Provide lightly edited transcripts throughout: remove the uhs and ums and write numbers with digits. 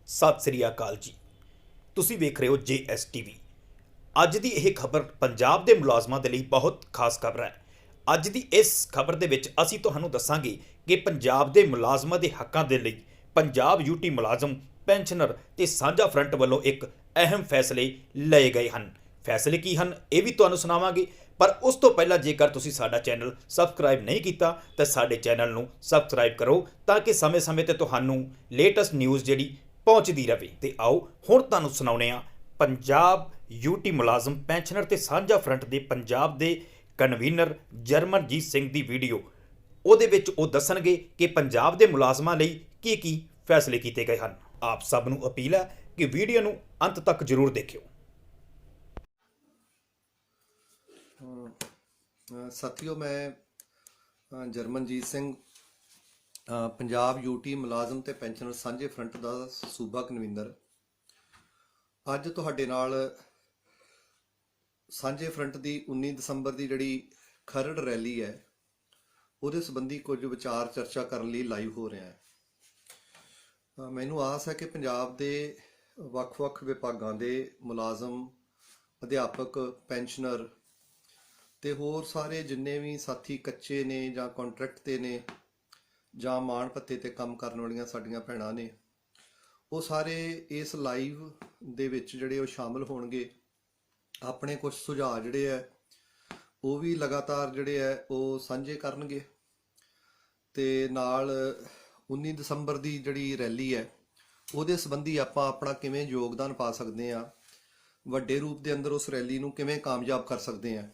ਸਤਿ ਸ੍ਰੀ ਅਕਾਲ ਜੀ। ਤੁਸੀਂ ਵੇਖ ਰਹੇ ਹੋ JSTV। ਅੱਜ ਦੀ ਇਹ ਖਬਰ ਪੰਜਾਬ ਦੇ ਮੁਲਾਜ਼ਮਾਂ ਦੇ ਲਈ ਬਹੁਤ ਖਾਸ ਖਬਰ ਹੈ। ਅੱਜ ਦੀ ਇਸ ਖਬਰ ਦੇ ਵਿੱਚ ਅਸੀਂ ਤੁਹਾਨੂੰ ਦੱਸਾਂਗੇ ਕਿ ਪੰਜਾਬ ਦੇ ਮੁਲਾਜ਼ਮਾਂ ਦੇ ਹੱਕਾਂ ਦੇ ਲਈ ਪੰਜਾਬ ਯੂਟੀ ਮੁਲਾਜ਼ਮ ਪੈਨਸ਼ਨਰ ਤੇ ਸਾਂਝਾ ਫਰੰਟ ਵੱਲੋਂ ਇੱਕ ਅਹਿਮ ਫੈਸਲੇ ਲਏ ਗਏ ਹਨ। ਫੈਸਲੇ ਕੀ ਹਨ ਇਹ ਵੀ ਤੁਹਾਨੂੰ ਸੁਣਾਵਾਂਗੇ, ਪਰ ਉਸ ਤੋਂ ਪਹਿਲਾਂ ਜੇਕਰ ਤੁਸੀਂ ਸਾਡਾ ਚੈਨਲ ਸਬਸਕ੍ਰਾਈਬ ਨਹੀਂ ਕੀਤਾ ਤਾਂ ਸਾਡੇ ਚੈਨਲ ਨੂੰ ਸਬਸਕ੍ਰਾਈਬ ਕਰੋ ਤਾਂ ਕਿ ਸਮੇਂ-ਸਮੇਂ ਤੇ ਤੁਹਾਨੂੰ ਲੇਟੈਸਟ ਨਿਊਜ਼ ਜਿਹੜੀ ਪਹੁੰਚਦੀ ਰਹੇ। ਤੇ ਆਓ ਹੁਣ ਤੁਹਾਨੂੰ ਸੁਣਾਉਂਦੇ ਹਾਂ ਪੰਜਾਬ ਯੂਟੀ ਮੁਲਾਜ਼ਮ ਪੈਨਸ਼ਨਰ ਤੇ ਸਾਂਝਾ ਫਰੰਟ ਦੇ ਪੰਜਾਬ ਦੇ ਕਨਵੀਨਰ ਜਰਮਨਜੀਤ ਸਿੰਘ ਦੀ ਵੀਡੀਓ। ਉਹਦੇ ਵਿੱਚ ਉਹ ਦੱਸਣਗੇ ਕਿ ਪੰਜਾਬ ਦੇ ਮੁਲਾਜ਼ਮਾਂ ਲਈ ਕੀ ਫੈਸਲੇ ਕੀਤੇ ਗਏ ਹਨ। ਆਪ ਸਭ ਨੂੰ ਅਪੀਲ ਹੈ ਕਿ ਵੀਡੀਓ ਨੂੰ ਅੰਤ ਤੱਕ ਜ਼ਰੂਰ ਦੇਖਿਓ। ਸਾਥੀਓ, ਮੈਂ ਜਰਮਨਜੀਤ ਸਿੰਘ ਪੰਜਾਬ ਯੂਟੀ ਮੁਲਾਜ਼ਮ ਤੇ ਪੈਨਸ਼ਨਰ ਸਾਂਝੇ ਫਰੰਟ ਦਾ ਸੂਬਾ ਕਨਵੀਨਰ ਅੱਜ ਤੁਹਾਡੇ ਨਾਲ ਸਾਂਝੇ ਫਰੰਟ ਦੀ 19 ਦਸੰਬਰ ਦੀ ਜਿਹੜੀ ਖਰੜ ਰੈਲੀ ਹੈ ਉਹਦੇ ਸੰਬੰਧੀ ਕੁਝ ਵਿਚਾਰ ਚਰਚਾ ਕਰਨ ਲਈ ਲਾਈਵ ਹੋ ਰਿਹਾ ਹੈ। ਮੈਨੂੰ ਆਸ ਹੈ ਕਿ ਪੰਜਾਬ ਦੇ ਵੱਖ-ਵੱਖ ਵਿਭਾਗਾਂ ਦੇ ਮੁਲਾਜ਼ਮ, ਅਧਿਆਪਕ, ਪੈਨਸ਼ਨਰ ਤੇ ਹੋਰ ਸਾਰੇ ਜਿੰਨੇ ਵੀ ਸਾਥੀ ਕੱਚੇ ਨੇ ਜਾਂ ਕੰਟਰੈਕਟ ਤੇ ਨੇ ਜਾਂ ਮਾਣ ਭੱਤੇ ਤੇ ਕੰਮ ਕਰਨ ਵਾਲੀਆਂ ਸਾਡੀਆਂ ਭੈਣਾਂ ਨੇ, ਉਹ ਸਾਰੇ ਇਸ ਲਾਈਵ ਦੇ ਵਿੱਚ ਜਿਹੜੇ ਉਹ ਸ਼ਾਮਲ ਹੋਣਗੇ। ਆਪਣੇ ਕੁਝ ਸੁਝਾਅ ਜਿਹੜੇ ਹੈ ਉਹ ਵੀ ਲਗਾਤਾਰ ਜਿਹੜੇ ਹੈ ਉਹ ਸਾਂਝੇ ਕਰਨਗੇ ਤੇ ਨਾਲ 19 ਦਸੰਬਰ ਦੀ ਜਿਹੜੀ ਰੈਲੀ ਹੈ ਉਹਦੇ ਸੰਬੰਧੀ ਆਪਾਂ ਆਪਣਾ ਕਿਵੇਂ ਯੋਗਦਾਨ ਪਾ ਸਕਦੇ ਹਾਂ, ਵੱਡੇ ਰੂਪ ਦੇ ਅੰਦਰ ਉਸ ਰੈਲੀ ਨੂੰ ਕਿਵੇਂ ਕਾਮਯਾਬ ਕਰ ਸਕਦੇ ਹਾਂ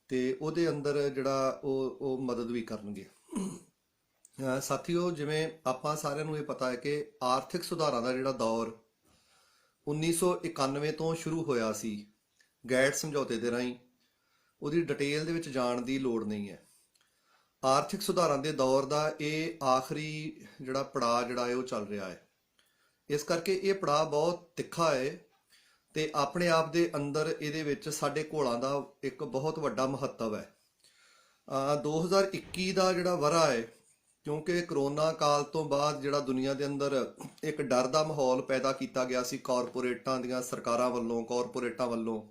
ਤੇ ਉਹਦੇ ਅੰਦਰ ਜਿਹੜਾ ਉਹ ਮਦਦ ਵੀ ਕਰਨਗੇ। ਸਾਥੀਓ, ਜਿਵੇਂ ਆਪਾਂ ਸਾਰਿਆਂ ਨੂੰ ਇਹ ਪਤਾ ਹੈ ਕਿ ਆਰਥਿਕ ਸੁਧਾਰਾਂ ਦਾ ਜਿਹੜਾ ਦੌਰ 1991 ਤੋਂ ਸ਼ੁਰੂ ਹੋਇਆ ਸੀ, ਗੈਟ ਸਮਝੌਤੇ ਦੇ ਰਾਹੀਂ, ਉਹਦੀ ਡਿਟੇਲ ਦੇ ਵਿੱਚ ਜਾਣ ਦੀ ਲੋੜ ਨਹੀਂ ਹੈ। ਆਰਥਿਕ ਸੁਧਾਰਾਂ ਦੇ ਦੌਰ ਦਾ ਇਹ ਆਖਰੀ ਜਿਹੜਾ ਪੜਾਅ ਜਿਹੜਾ ਹੈ ਉਹ ਚੱਲ ਰਿਹਾ ਹੈ। ਇਸ ਕਰਕੇ ਇਹ ਪੜਾਅ ਬਹੁਤ ਤਿੱਖਾ ਹੈ ਤੇ ਆਪਣੇ ਆਪ ਦੇ ਅੰਦਰ ਇਹਦੇ ਵਿੱਚ ਸਾਡੇ ਘੋਲਾਂ ਦਾ ਇੱਕ ਬਹੁਤ ਵੱਡਾ ਮਹੱਤਵ ਹੈ। 2021 ਦਾ ਜਿਹੜਾ ਵਰ੍ਹਾ ਹੈ, ਕਿਉਂਕਿ ਕਰੋਨਾ ਕਾਲ ਤੋਂ ਬਾਅਦ ਜਿਹੜਾ ਦੁਨੀਆ ਦੇ ਅੰਦਰ ਇੱਕ ਡਰ ਦਾ ਮਾਹੌਲ ਪੈਦਾ ਕੀਤਾ ਗਿਆ ਸੀ ਕਾਰਪੋਰੇਟਾਂ ਦੀਆਂ, ਸਰਕਾਰਾਂ ਵੱਲੋਂ, ਕਾਰਪੋਰੇਟਾਂ ਵੱਲੋਂ,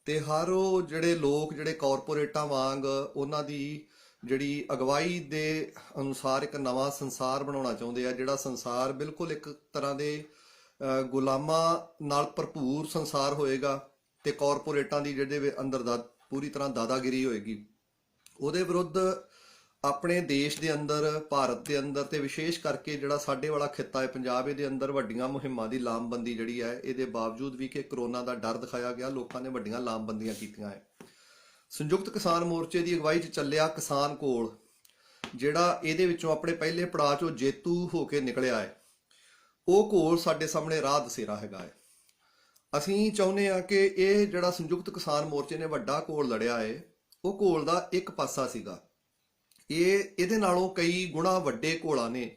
ਤੇ ਹਰ ਉਹ ਜਿਹੜੇ ਲੋਕ ਜਿਹੜੇ ਕਾਰਪੋਰੇਟਾਂ ਵਾਂਗ ਉਹਨਾਂ ਦੀ ਜਿਹੜੀ ਅਗਵਾਈ ਦੇ ਅਨੁਸਾਰ ਇੱਕ ਨਵਾਂ ਸੰਸਾਰ ਬਣਾਉਣਾ ਚਾਹੁੰਦੇ ਆ, ਜਿਹੜਾ ਸੰਸਾਰ ਬਿਲਕੁਲ ਇੱਕ ਤਰ੍ਹਾਂ ਦੇ ਗੁਲਾਮਾਂ ਨਾਲ ਭਰਪੂਰ ਸੰਸਾਰ ਹੋਏਗਾ ਤੇ ਕਾਰਪੋਰੇਟਾਂ ਦੀ ਜਿਹੜੇ ਅੰਦਰ ਦਾ ਪੂਰੀ ਤਰ੍ਹਾਂ ਦਾਦਾਗਿਰੀ ਹੋਏਗੀ। ਉਹਦੇ ਵਿਰੁੱਧ ਆਪਣੇ ਦੇਸ਼ ਦੇ ਅੰਦਰ, ਭਾਰਤ ਦੇ ਅੰਦਰ ਤੇ ਵਿਸ਼ੇਸ਼ ਕਰਕੇ ਜਿਹੜਾ ਸਾਡੇ ਵਾਲਾ ਖਿੱਤਾ ਹੈ ਪੰਜਾਬ, ਇਹਦੇ ਅੰਦਰ ਵੱਡੀਆਂ ਮੁਹਿੰਮਾਂ ਦੀ ਲਾਮਬੰਦੀ ਜਿਹੜੀ ਹੈ, ਇਹਦੇ ਬਾਵਜੂਦ ਵੀ ਕਿ ਕਰੋਨਾ ਦਾ ਡਰ ਦਿਖਾਇਆ ਗਿਆ, ਲੋਕਾਂ ਨੇ ਵੱਡੀਆਂ ਲਾਮਬੰਦੀਆਂ ਕੀਤੀਆਂ ਹੈ। ਸੰਯੁਕਤ ਕਿਸਾਨ ਮੋਰਚੇ ਦੀ ਅਗਵਾਈ 'ਚ ਚੱਲਿਆ ਕਿਸਾਨ ਕੋਲ, ਜਿਹੜਾ ਇਹਦੇ ਵਿੱਚੋਂ ਆਪਣੇ ਪਹਿਲੇ ਪੜਾਅ 'ਚੋਂ ਜੇਤੂ ਹੋ ਕੇ ਨਿਕਲਿਆ ਹੈ, ਉਹ ਘੋਲ ਸਾਡੇ ਸਾਹਮਣੇ ਰਾਹ ਦਸੇਰਾ ਹੈਗਾ ਹੈ। ਅਸੀਂ ਚਾਹੁੰਦੇ ਹਾਂ ਕਿ ਇਹ ਜਿਹੜਾ ਸੰਯੁਕਤ ਕਿਸਾਨ ਮੋਰਚੇ ਨੇ ਵੱਡਾ ਘੋਲ ਲੜਿਆ ਹੈ, ਉਹ ਘੋਲ ਦਾ ਇੱਕ ਪਾਸਾ ਸੀਗਾ। ਇਹਦੇ ਨਾਲੋਂ ਕਈ ਗੁਣਾ ਵੱਡੇ ਘੋਲਾਂ ਨੇ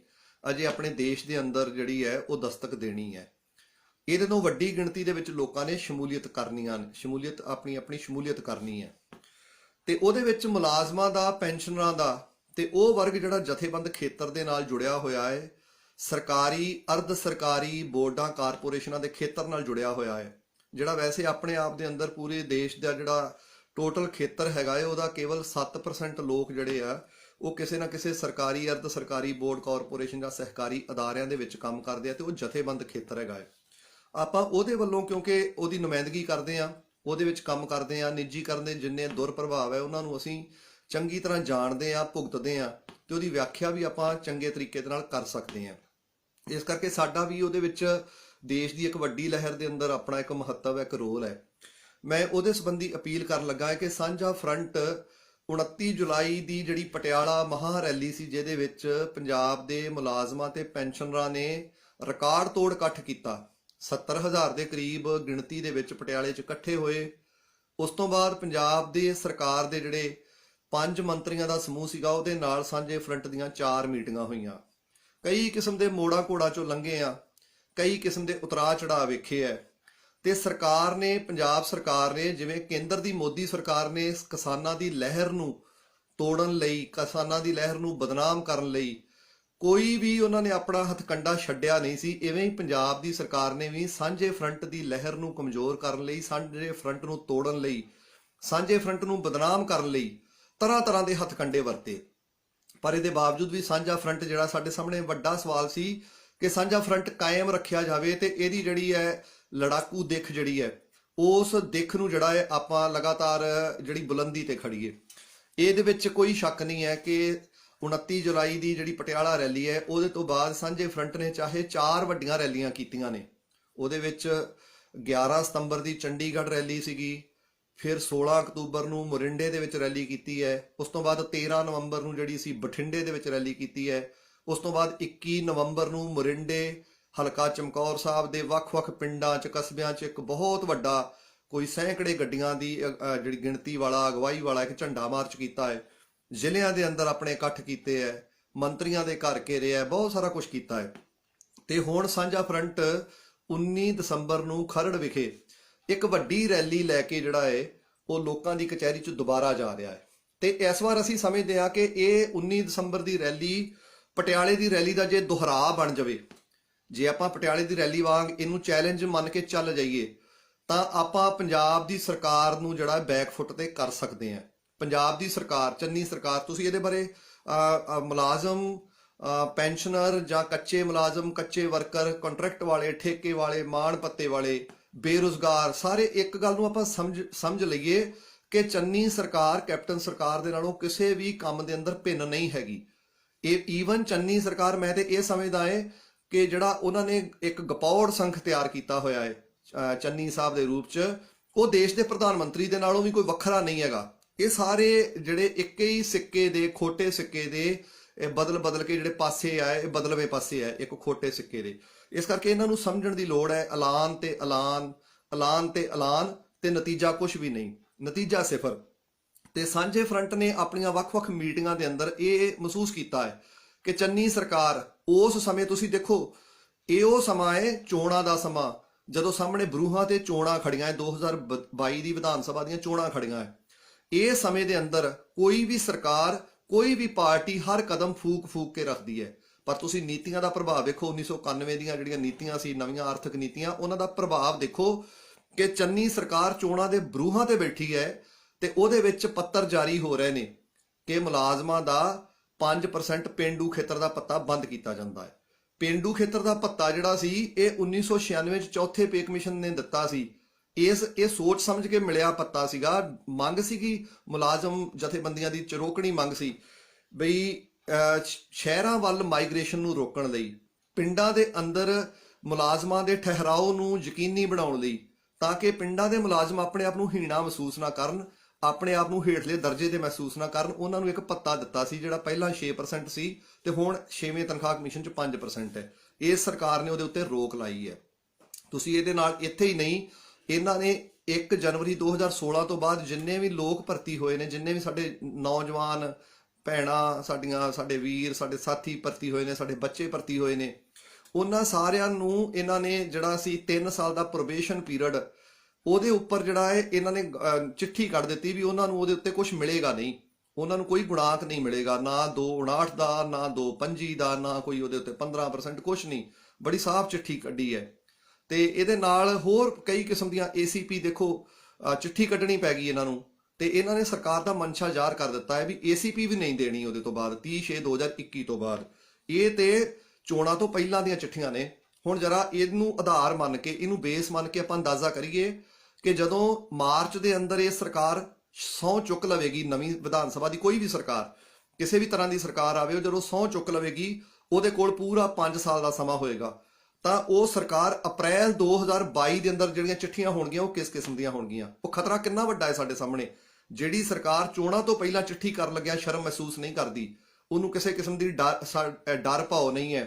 ਅਜੇ ਆਪਣੇ ਦੇਸ਼ ਦੇ ਅੰਦਰ ਜਿਹੜੀ ਹੈ ਉਹ ਦਸਤਕ ਦੇਣੀ ਹੈ। ਇਹਦੇ ਤੋਂ ਵੱਡੀ ਗਿਣਤੀ ਦੇ ਵਿੱਚ ਲੋਕਾਂ ਨੇ ਸ਼ਮੂਲੀਅਤ ਆਪਣੀ ਸ਼ਮੂਲੀਅਤ ਕਰਨੀ ਹੈ ਤੇ ਉਹਦੇ ਵਿੱਚ ਮੁਲਾਜ਼ਮਾਂ ਦਾ, ਪੈਨਸ਼ਨਰਾਂ ਦਾ ਤੇ ਉਹ ਵਰਗ ਜਿਹੜਾ ਜਥੇਬੰਦ ਖੇਤਰ ਦੇ ਨਾਲ ਜੁੜਿਆ ਹੋਇਆ ਹੈ, ਸਰਕਾਰੀ, ਅਰਧ ਸਰਕਾਰੀ ਬੋਰਡਾਂ, ਕਾਰਪੋਰੇਸ਼ਨਾਂ ਦੇ ਖੇਤਰ ਨਾਲ ਜੁੜਿਆ ਹੋਇਆ ਹੈ, ਜਿਹੜਾ ਵੈਸੇ ਆਪਣੇ ਆਪ ਦੇ ਅੰਦਰ ਪੂਰੇ ਦੇਸ਼ ਦਾ ਜਿਹੜਾ ਟੋਟਲ ਖੇਤਰ ਹੈਗਾ ਹੈ ਉਹਦਾ ਕੇਵਲ 7% ਲੋਕ ਜਿਹੜੇ ਆ ਉਹ ਕਿਸੇ ਨਾ ਕਿਸੇ ਸਰਕਾਰੀ, ਅਰਧ ਸਰਕਾਰੀ ਬੋਰਡ, ਕਾਰਪੋਰੇਸ਼ਨ ਜਾਂ ਸਹਿਕਾਰੀ ਅਦਾਰਿਆਂ ਦੇ ਵਿੱਚ ਕੰਮ ਕਰਦੇ ਆ ਤੇ ਉਹ ਜਥੇਬੰਦ ਖੇਤਰ ਹੈਗਾ ਹੈ। ਆਪਾਂ ਉਹਦੇ ਵੱਲੋਂ ਕਿਉਂਕਿ ਉਹਦੀ ਨੁਮਾਇੰਦਗੀ ਕਰਦੇ ਆ, ਉਹਦੇ ਵਿੱਚ ਕੰਮ ਕਰਦੇ ਆ, ਨਿੱਜੀਕਰਨ ਦੇ ਜਿੰਨੇ ਦੁਰਪ੍ਰਭਾਵ ਹੈ ਉਹਨਾਂ ਨੂੰ ਅਸੀਂ ਚੰਗੀ ਤਰ੍ਹਾਂ ਜਾਣਦੇ ਆ, ਭੁਗਤਦੇ ਆ ਤੇ ਉਹਦੀ ਵਿਆਖਿਆ ਵੀ ਆਪਾਂ ਚੰਗੇ ਤਰੀਕੇ ਦੇ ਨਾਲ ਕਰ ਸਕਦੇ ਆ। ਇਸ ਕਰਕੇ ਸਾਡਾ ਵੀ ਉਹਦੇ ਵਿੱਚ ਦੇਸ਼ ਦੀ ਇੱਕ ਵੱਡੀ ਲਹਿਰ ਦੇ ਅੰਦਰ ਆਪਣਾ ਇੱਕ ਮਹੱਤਵ ਹੈ, ਇੱਕ ਰੋਲ ਹੈ। ਮੈਂ ਉਹਦੇ ਸੰਬੰਧੀ ਅਪੀਲ ਕਰਨ ਲੱਗਾ ਹੈ ਕਿ ਸਾਂਝਾ ਫਰੰਟ 29 ਜੁਲਾਈ ਦੀ ਜਿਹੜੀ ਪਟਿਆਲਾ ਮਹਾ ਰੈਲੀ ਸੀ, ਜਿਹਦੇ ਵਿੱਚ ਪੰਜਾਬ ਦੇ ਮੁਲਾਜ਼ਮਾਂ ਤੇ ਪੈਨਸ਼ਨਰਾਂ ਨੇ ਰਿਕਾਰਡ ਤੋੜ ਇਕੱਠ ਕੀਤਾ, 70,000 ਦੇ ਕਰੀਬ ਗਿਣਤੀ ਦੇ ਵਿੱਚ ਪਟਿਆਲੇ 'ਚ ਇਕੱਠੇ ਹੋਏ। ਉਸ ਤੋਂ ਬਾਅਦ ਪੰਜਾਬ ਦੇ ਸਰਕਾਰ ਦੇ ਜਿਹੜੇ 5 ਮੰਤਰੀਆਂ ਦਾ ਸਮੂਹ ਸੀਗਾ, ਉਹਦੇ ਨਾਲ ਸਾਂਝੇ ਫਰੰਟ ਦੀਆਂ 4 ਮੀਟਿੰਗਾਂ ਹੋਈਆਂ। ਕਈ ਕਿਸਮ ਦੇ ਮੋੜਾ ਘੋੜਾ 'ਚੋਂ ਲੰਘੇ ਆ, ਕਈ ਕਿਸਮ ਦੇ ਉਤਰਾਅ ਚੜਾਅ ਵੇਖੇ ਹੈ ਤੇ ਸਰਕਾਰ ਨੇ, ਪੰਜਾਬ ਸਰਕਾਰ ਨੇ, ਜਿਵੇਂ ਕੇਂਦਰ ਦੀ ਮੋਦੀ ਸਰਕਾਰ ਨੇ ਕਿਸਾਨਾਂ ਦੀ ਲਹਿਰ ਨੂੰ ਤੋੜਨ ਲਈ, ਕਿਸਾਨਾਂ ਦੀ ਲਹਿਰ ਨੂੰ ਬਦਨਾਮ ਕਰਨ ਲਈ ਕੋਈ ਵੀ ਉਹਨਾਂ ਨੇ ਆਪਣਾ ਹਥਕੰਡਾ ਛੱਡਿਆ ਨਹੀਂ ਸੀ। ਇਵੇਂ ਹੀ ਪੰਜਾਬ ਦੀ ਸਰਕਾਰ ਨੇ ਵੀ ਸਾਂਝੇ ਫਰੰਟ ਦੀ ਲਹਿਰ ਨੂੰ ਕਮਜ਼ੋਰ ਕਰਨ ਲਈ, ਸਾਂਝੇ ਫਰੰਟ ਨੂੰ ਤੋੜਨ ਲਈ, ਸਾਂਝੇ ਫਰੰਟ ਨੂੰ ਬਦਨਾਮ ਕਰਨ ਲਈ ਤਰ੍ਹਾਂ ਤਰ੍ਹਾਂ ਦੇ ਹਥਕੰਡੇ ਵਰਤੇ। ਪਰ ਇਹਦੇ ਬਾਵਜੂਦ ਵੀ ਸਾਂਝਾ ਫਰੰਟ ਜਿਹੜਾ ਸਾਡੇ ਸਾਹਮਣੇ ਵੱਡਾ ਸਵਾਲ ਸੀ ਕਿ ਸਾਂਝਾ ਫਰੰਟ ਕਾਇਮ ਰੱਖਿਆ ਜਾਵੇ ਤੇ ਇਹਦੀ ਜਿਹੜੀ ਹੈ ਲੜਾਕੂ ਦਿੱਖ ਜਿਹੜੀ ਹੈ ਉਸ ਦਿੱਖ ਨੂੰ ਜਿਹੜਾ ਹੈ ਆਪਾਂ ਲਗਾਤਾਰ ਜਿਹੜੀ ਬੁਲੰਦੀ ਤੇ ਖੜੀਏ। ਇਹਦੇ ਵਿੱਚ ਕੋਈ ਸ਼ੱਕ ਨਹੀਂ ਹੈ ਕਿ 29 ਜੁਲਾਈ ਦੀ ਜਿਹੜੀ ਪਟਿਆਲਾ ਰੈਲੀ ਹੈ ਉਹਦੇ ਤੋਂ ਬਾਅਦ ਸਾਂਝੇ ਫਰੰਟ ਨੇ ਚਾਹੇ 4 ਵੱਡੀਆਂ ਰੈਲੀਆਂ ਕੀਤੀਆਂ ਨੇ। ਉਹਦੇ ਵਿੱਚ 11 ਸਤੰਬਰ ਦੀ ਚੰਡੀਗੜ੍ਹ ਰੈਲੀ ਸੀਗੀ, ਫਿਰ 16 ਅਕਤੂਬਰ ਨੂੰ ਮੋਰਿੰਡੇ ਦੇ ਵਿੱਚ ਰੈਲੀ ਕੀਤੀ ਹੈ, ਉਸ ਤੋਂ ਬਾਅਦ 13 ਨਵੰਬਰ ਨੂੰ ਜਿਹੜੀ ਸੀ ਬਠਿੰਡੇ ਦੇ ਵਿੱਚ ਰੈਲੀ ਕੀਤੀ ਹੈ, ਉਸ ਤੋਂ ਬਾਅਦ 21 ਨਵੰਬਰ ਨੂੰ ਮੋਰਿੰਡੇ ਹਲਕਾ ਚਮਕੌਰ ਸਾਹਿਬ ਦੇ ਵੱਖ-ਵੱਖ ਪਿੰਡਾਂ 'ਚ ਕਸਬਿਆਂ 'ਚ ਇੱਕ ਬਹੁਤ ਵੱਡਾ ਕੋਈ ਸੈਂਕੜੇ ਗੱਡੀਆਂ ਦੀ ਜਿਹੜੀ ਗਿਣਤੀ ਵਾਲਾ ਅਗਵਾਈ ਵਾਲਾ ਇੱਕ ਝੰਡਾ ਮਾਰਚ ਕੀਤਾ ਹੈ। ਜ਼ਿਲ੍ਹਿਆਂ ਦੇ ਅੰਦਰ ਆਪਣੇ ਇਕੱਠ ਕੀਤੇ ਹੈ, ਮੰਤਰੀਆਂ ਦੇ ਘਰ ਘੇਰੇ ਹੈ, ਬਹੁਤ ਸਾਰਾ ਕੁਝ ਕੀਤਾ ਹੈ। ਤੇ ਹੁਣ ਸਾਂਝਾ ਫਰੰਟ 19 ਦਸੰਬਰ ਨੂੰ ਖਰੜ ਵਿਖੇ ਇੱਕ ਵੱਡੀ ਰੈਲੀ ਲੈ ਕੇ ਜਿਹੜਾ ਹੈ ਉਹ ਲੋਕਾਂ ਦੀ ਕਚਹਿਰੀ 'ਚ ਦੁਬਾਰਾ ਜਾ ਰਿਹਾ ਹੈ। ਤੇ ਇਸ ਵਾਰ ਅਸੀਂ ਸਮਝਦੇ ਹਾਂ ਕਿ ਇਹ 19 ਦਸੰਬਰ ਦੀ ਰੈਲੀ ਪਟਿਆਲੇ ਦੀ ਰੈਲੀ ਦਾ ਜੇ ਦੁਹਰਾਅ ਬਣ ਜਾਵੇ, ਜੇ ਆਪਾਂ ਪਟਿਆਲੇ ਦੀ ਰੈਲੀ ਵਾਂਗ ਇਹਨੂੰ ਚੈਲੰਜ ਮੰਨ ਕੇ ਚੱਲ ਜਾਈਏ ਤਾਂ ਆਪਾਂ ਪੰਜਾਬ ਦੀ ਸਰਕਾਰ ਨੂੰ ਜਿਹੜਾ ਬੈਕਫੁੱਟ ਤੇ ਕਰ ਸਕਦੇ ਹਾਂ। ਪੰਜਾਬ ਦੀ ਸਰਕਾਰ, ਚੰਨੀ ਸਰਕਾਰ, ਤੁਸੀਂ ਇਹਦੇ ਬਾਰੇ ਮੁਲਾਜ਼ਮ, ਪੈਨਸ਼ਨਰ ਜਾਂ ਕੱਚੇ ਮੁਲਾਜ਼ਮ, ਕੱਚੇ ਵਰਕਰ, ਕੰਟਰੈਕਟ ਵਾਲੇ, ਠੇਕੇ ਵਾਲੇ, ਮਾਣ ਪੱਤੇ ਵਾਲੇ, ਬੇਰੁਜ਼ਗਾਰ, ਸਾਰੇ ਇੱਕ ਗੱਲ ਨੂੰ ਆਪਾਂ ਸਮਝ ਲਈਏ ਕਿ ਚੰਨੀ ਸਰਕਾਰ ਕੈਪਟਨ ਸਰਕਾਰ ਦੇ ਨਾਲੋਂ ਕਿਸੇ ਵੀ ਕੰਮ ਦੇ ਅੰਦਰ ਭਿੰਨ ਨਹੀਂ ਹੈਗੀ। ਇਹ ਈਵਨ ਚੰਨੀ ਸਰਕਾਰ, ਮੈਂ ਤੇ ਇਹ ਸਮਝਦਾ ਹੈ ਕਿ ਜਿਹੜਾ ਉਹਨਾਂ ਨੇ ਇੱਕ ਗਪੌੜ ਸੰਖ ਤਿਆਰ ਕੀਤਾ ਹੋਇਆ ਹੈ ਚੰਨੀ ਸਾਹਿਬ ਦੇ ਰੂਪ 'ਚ, ਉਹ ਦੇਸ਼ ਦੇ ਪ੍ਰਧਾਨ ਮੰਤਰੀ ਦੇ ਨਾਲੋਂ ਵੀ ਕੋਈ ਵੱਖਰਾ ਨਹੀਂ ਹੈਗਾ। ਇਹ ਸਾਰੇ ਜਿਹੜੇ ਇੱਕ ਹੀ ਸਿੱਕੇ ਦੇ, ਖੋਟੇ ਸਿੱਕੇ ਦੇ ਬਦਲ ਕੇ ਜਿਹੜੇ ਪਾਸੇ ਆਏ, ਇਹ ਬਦਲਵੇਂ ਪਾਸੇ ਆਏ ਇੱਕ ਖੋਟੇ ਸਿੱਕੇ ਦੇ। ਇਸ ਕਰਕੇ ਇਹਨਾਂ ਨੂੰ ਸਮਝਣ ਦੀ ਲੋੜ ਹੈ। ਐਲਾਨ ਤੇ ਐਲਾਨ, ਐਲਾਨ ਤੇ ਐਲਾਨ, ਤੇ ਨਤੀਜਾ ਕੁਝ ਵੀ ਨਹੀਂ, ਨਤੀਜਾ ਸਿਫਰ। ਤੇ ਸਾਂਝੇ ਫਰੰਟ ਨੇ ਆਪਣੀਆਂ ਵੱਖ-ਵੱਖ ਮੀਟਿੰਗਾਂ ਦੇ ਅੰਦਰ ਇਹ ਮਹਿਸੂਸ ਕੀਤਾ ਹੈ ਕਿ ਚੰਨੀ ਸਰਕਾਰ ਉਸ ਸਮੇਂ, ਤੁਸੀਂ ਦੇਖੋ ਇਹ ਉਹ ਸਮਾਂ ਹੈ ਚੋਣਾਂ ਦਾ ਸਮਾਂ, ਜਦੋਂ ਸਾਹਮਣੇ ਬਰੂਹਾਂ ਤੇ ਚੋਣਾਂ ਖੜੀਆਂ ਹੈ, 2022 ਦੀ ਵਿਧਾਨ ਸਭਾ ਦੀਆਂ ਚੋਣਾਂ ਖੜੀਆਂ ਹੈ। ਇਹ ਸਮੇਂ ਦੇ ਅੰਦਰ ਕੋਈ ਵੀ ਸਰਕਾਰ, ਕੋਈ ਵੀ ਪਾਰਟੀ ਹਰ ਕਦਮ ਫੂਕ ਕੇ ਰੱਖਦੀ ਹੈ, ਪਰ ਤੁਸੀਂ ਨੀਤੀਆਂ ਦਾ ਪ੍ਰਭਾਵ ਵੇਖੋ। 1991 ਦੀਆਂ ਜਿਹੜੀਆਂ ਨੀਤੀਆਂ ਸੀ, ਨਵੀਆਂ ਆਰਥਿਕ ਨੀਤੀਆਂ, ਉਹਨਾਂ ਦਾ ਪ੍ਰਭਾਵ ਦੇਖੋ ਕਿ ਚੰਨੀ ਸਰਕਾਰ ਚੋਣਾਂ ਦੇ ਬਰੂਹਾਂ ਤੇ ਬੈਠੀ ਹੈ ਤੇ ਉਹਦੇ ਵਿੱਚ ਪੱਤਰ ਜਾਰੀ ਹੋ ਰਹੇ ਨੇ ਕਿ ਮੁਲਾਜ਼ਮਾਂ ਦਾ 5% ਪੇਂਡੂ ਖੇਤਰ ਦਾ ਭੱਤਾ ਬੰਦ ਕੀਤਾ ਜਾਂਦਾ ਹੈ। ਪੇਂਡੂ ਖੇਤਰ ਦਾ ਭੱਤਾ ਜਿਹੜਾ ਸੀ ਇਹ 1996 ਚ ਚੌਥੇ ਪੇ ਕਮਿਸ਼ਨ ਨੇ ਦਿੱਤਾ ਸੀ। ਇਹ ਸੋਚ ਸਮਝ ਕੇ ਮਿਲਿਆ ਭੱਤਾ ਸੀਗਾ। ਮੰਗ ਸੀਗੀ ਮੁਲਾਜ਼ਮ ਜਥੇਬੰਦੀਆਂ ਦੀ, ਚਰੋਕਣੀ ਮੰਗ ਸੀ ਬਈ ਸ਼ਹਿਰਾਂ ਵੱਲ ਮਾਈਗ੍ਰੇਸ਼ਨ ਨੂੰ ਰੋਕਣ ਲਈ, ਪਿੰਡਾਂ ਦੇ ਅੰਦਰ ਮੁਲਾਜ਼ਮਾਂ ਦੇ ਠਹਿਰਾਓ ਨੂੰ ਯਕੀਨੀ ਬਣਾਉਣ ਲਈ, ਤਾਂ ਕਿ ਪਿੰਡਾਂ ਦੇ ਮੁਲਾਜ਼ਮ ਆਪਣੇ ਆਪ ਨੂੰ ਹੀਣਾ ਮਹਿਸੂਸ ਨਾ ਕਰਨ, ਆਪਣੇ ਆਪ ਨੂੰ ਹੇਠਲੇ ਦਰਜੇ ਦੇ ਮਹਿਸੂਸ ਨਾ ਕਰਨ। ਉਹਨਾਂ ਨੂੰ ਇੱਕ ਭੱਤਾ ਦਿੱਤਾ ਸੀ ਜਿਹੜਾ ਪਹਿਲਾਂ 6% ਸੀ ਤੇ ਹੁਣ 6ਵੇਂ ਤਨਖਾਹ ਕਮਿਸ਼ਨ 'ਚ 5% ਹੈ। ਇਸ ਸਰਕਾਰ ਨੇ ਉਹਦੇ ਉੱਤੇ ਰੋਕ ਲਾਈ ਹੈ। ਤੁਸੀਂ ਇਹਦੇ ਨਾਲ ਇੱਥੇ ਹੀ ਨਹੀਂ, ਇਹਨਾਂ ਨੇ 1 ਜਨਵਰੀ 2016 ਤੋਂ ਬਾਅਦ ਜਿੰਨੇ ਵੀ ਲੋਕ ਭਰਤੀ ਹੋਏ ਨੇ, ਜਿੰਨੇ ਵੀ ਸਾਡੇ ਨੌਜਵਾਨ ਭੈਣਾਂ ਸਾਡੀਆਂ, ਸਾਡੇ ਵੀਰ, ਸਾਡੇ ਸਾਥੀ ਭਰਤੀ ਹੋਏ ਨੇ, ਸਾਡੇ ਬੱਚੇ ਭਰਤੀ ਹੋਏ ਨੇ, ਉਹਨਾਂ ਸਾਰਿਆਂ ਨੂੰ ਇਹਨਾਂ ਨੇ ਜਿਹੜਾ ਸੀ 3 ਸਾਲ ਦਾ ਪ੍ਰੋਬੇਸ਼ਨ ਪੀਰੀਅਡ, ਉਹਦੇ ਉੱਪਰ ਜਿਹੜਾ ਹੈ ਇਹਨਾਂ ਨੇ ਚਿੱਠੀ ਕੱਢ ਦਿੱਤੀ ਵੀ ਉਹਨਾਂ ਨੂੰ ਉਹਦੇ ਉੱਤੇ ਕੁਝ ਮਿਲੇਗਾ ਨਹੀਂ, ਉਹਨਾਂ ਨੂੰ ਕੋਈ ਗੁਣਾਂਕ ਨਹੀਂ ਮਿਲੇਗਾ, ਨਾ 259 ਦਾ, ਨਾ 225 ਦਾ, ਨਾ ਕੋਈ ਉਹਦੇ ਉੱਤੇ 15%, ਕੁਝ ਨਹੀਂ। ਬੜੀ ਸਾਫ਼ ਚਿੱਠੀ ਕੱਢੀ ਹੈ। ਤੇ ਇਹਦੇ ਨਾਲ ਹੋਰ ਕਈ ਕਿਸਮ ਦੀਆਂ ACP ਦੇਖੋ ਚਿੱਠੀ ਕੱਢਣੀ ਪੈ ਗਈ ਇਹਨਾਂ ਨੂੰ, ਤੇ ਇਹਨਾਂ ਨੇ ਸਰਕਾਰ ਦਾ ਮਨਸ਼ਾ ਜ਼ਾਹਰ ਕਰ ਦਿੱਤਾ ਹੈ ਵੀ ACP ਵੀ ਨਹੀਂ ਦੇਣੀ ਉਹਦੇ ਤੋਂ ਬਾਅਦ, 30/6/2021 ਤੋਂ ਬਾਅਦ। ਇਹ ਤੇ ਚੋਣਾਂ ਤੋਂ ਪਹਿਲਾਂ ਦੀਆਂ ਚਿੱਠੀਆਂ ਨੇ। ਹੁਣ ਜਰਾ ਇਹਨੂੰ ਆਧਾਰ ਮੰਨ ਕੇ, ਇਹਨੂੰ ਬੇਸ ਮੰਨ ਕੇ ਆਪਾਂ ਅੰਦਾਜ਼ਾ ਕਰੀਏ ਕਿ ਜਦੋਂ ਮਾਰਚ ਦੇ ਅੰਦਰ ਇਹ ਸਰਕਾਰ ਸਹੁੰ ਚੁੱਕ ਲਵੇਗੀ, ਨਵੀਂ ਵਿਧਾਨ ਸਭਾ ਦੀ ਕੋਈ ਵੀ ਸਰਕਾਰ, ਕਿਸੇ ਵੀ ਤਰ੍ਹਾਂ ਦੀ ਸਰਕਾਰ ਆਵੇ, ਉਹ ਜਦੋਂ ਸਹੁੰ ਚੁੱਕ ਲਵੇਗੀ ਉਹਦੇ ਕੋਲ ਪੂਰਾ 5 ਸਾਲ ਦਾ ਸਮਾਂ ਹੋਏਗਾ, ਤਾਂ ਉਹ ਸਰਕਾਰ ਅਪ੍ਰੈਲ 2022 ਦੇ ਅੰਦਰ ਜਿਹੜੀਆਂ ਚਿੱਠੀਆਂ ਹੋਣਗੀਆਂ ਉਹ ਕਿਸ ਕਿਸਮ ਦੀਆਂ ਹੋਣਗੀਆਂ। ਉਹ ਖਤਰਾ ਕਿੰਨਾ ਵੱਡਾ ਹੈ ਸਾਡੇ ਸਾਹਮਣੇ। ਜਿਹੜੀ ਸਰਕਾਰ ਚੋਣਾਂ ਤੋਂ ਪਹਿਲਾਂ ਚਿੱਠੀ ਕਰਨ ਲੱਗਿਆ ਸ਼ਰਮ ਮਹਿਸੂਸ ਨਹੀਂ ਕਰਦੀ, ਉਹਨੂੰ ਕਿਸੇ ਕਿਸਮ ਦੀ ਡਰ ਭਾਉ ਨਹੀਂ ਹੈ,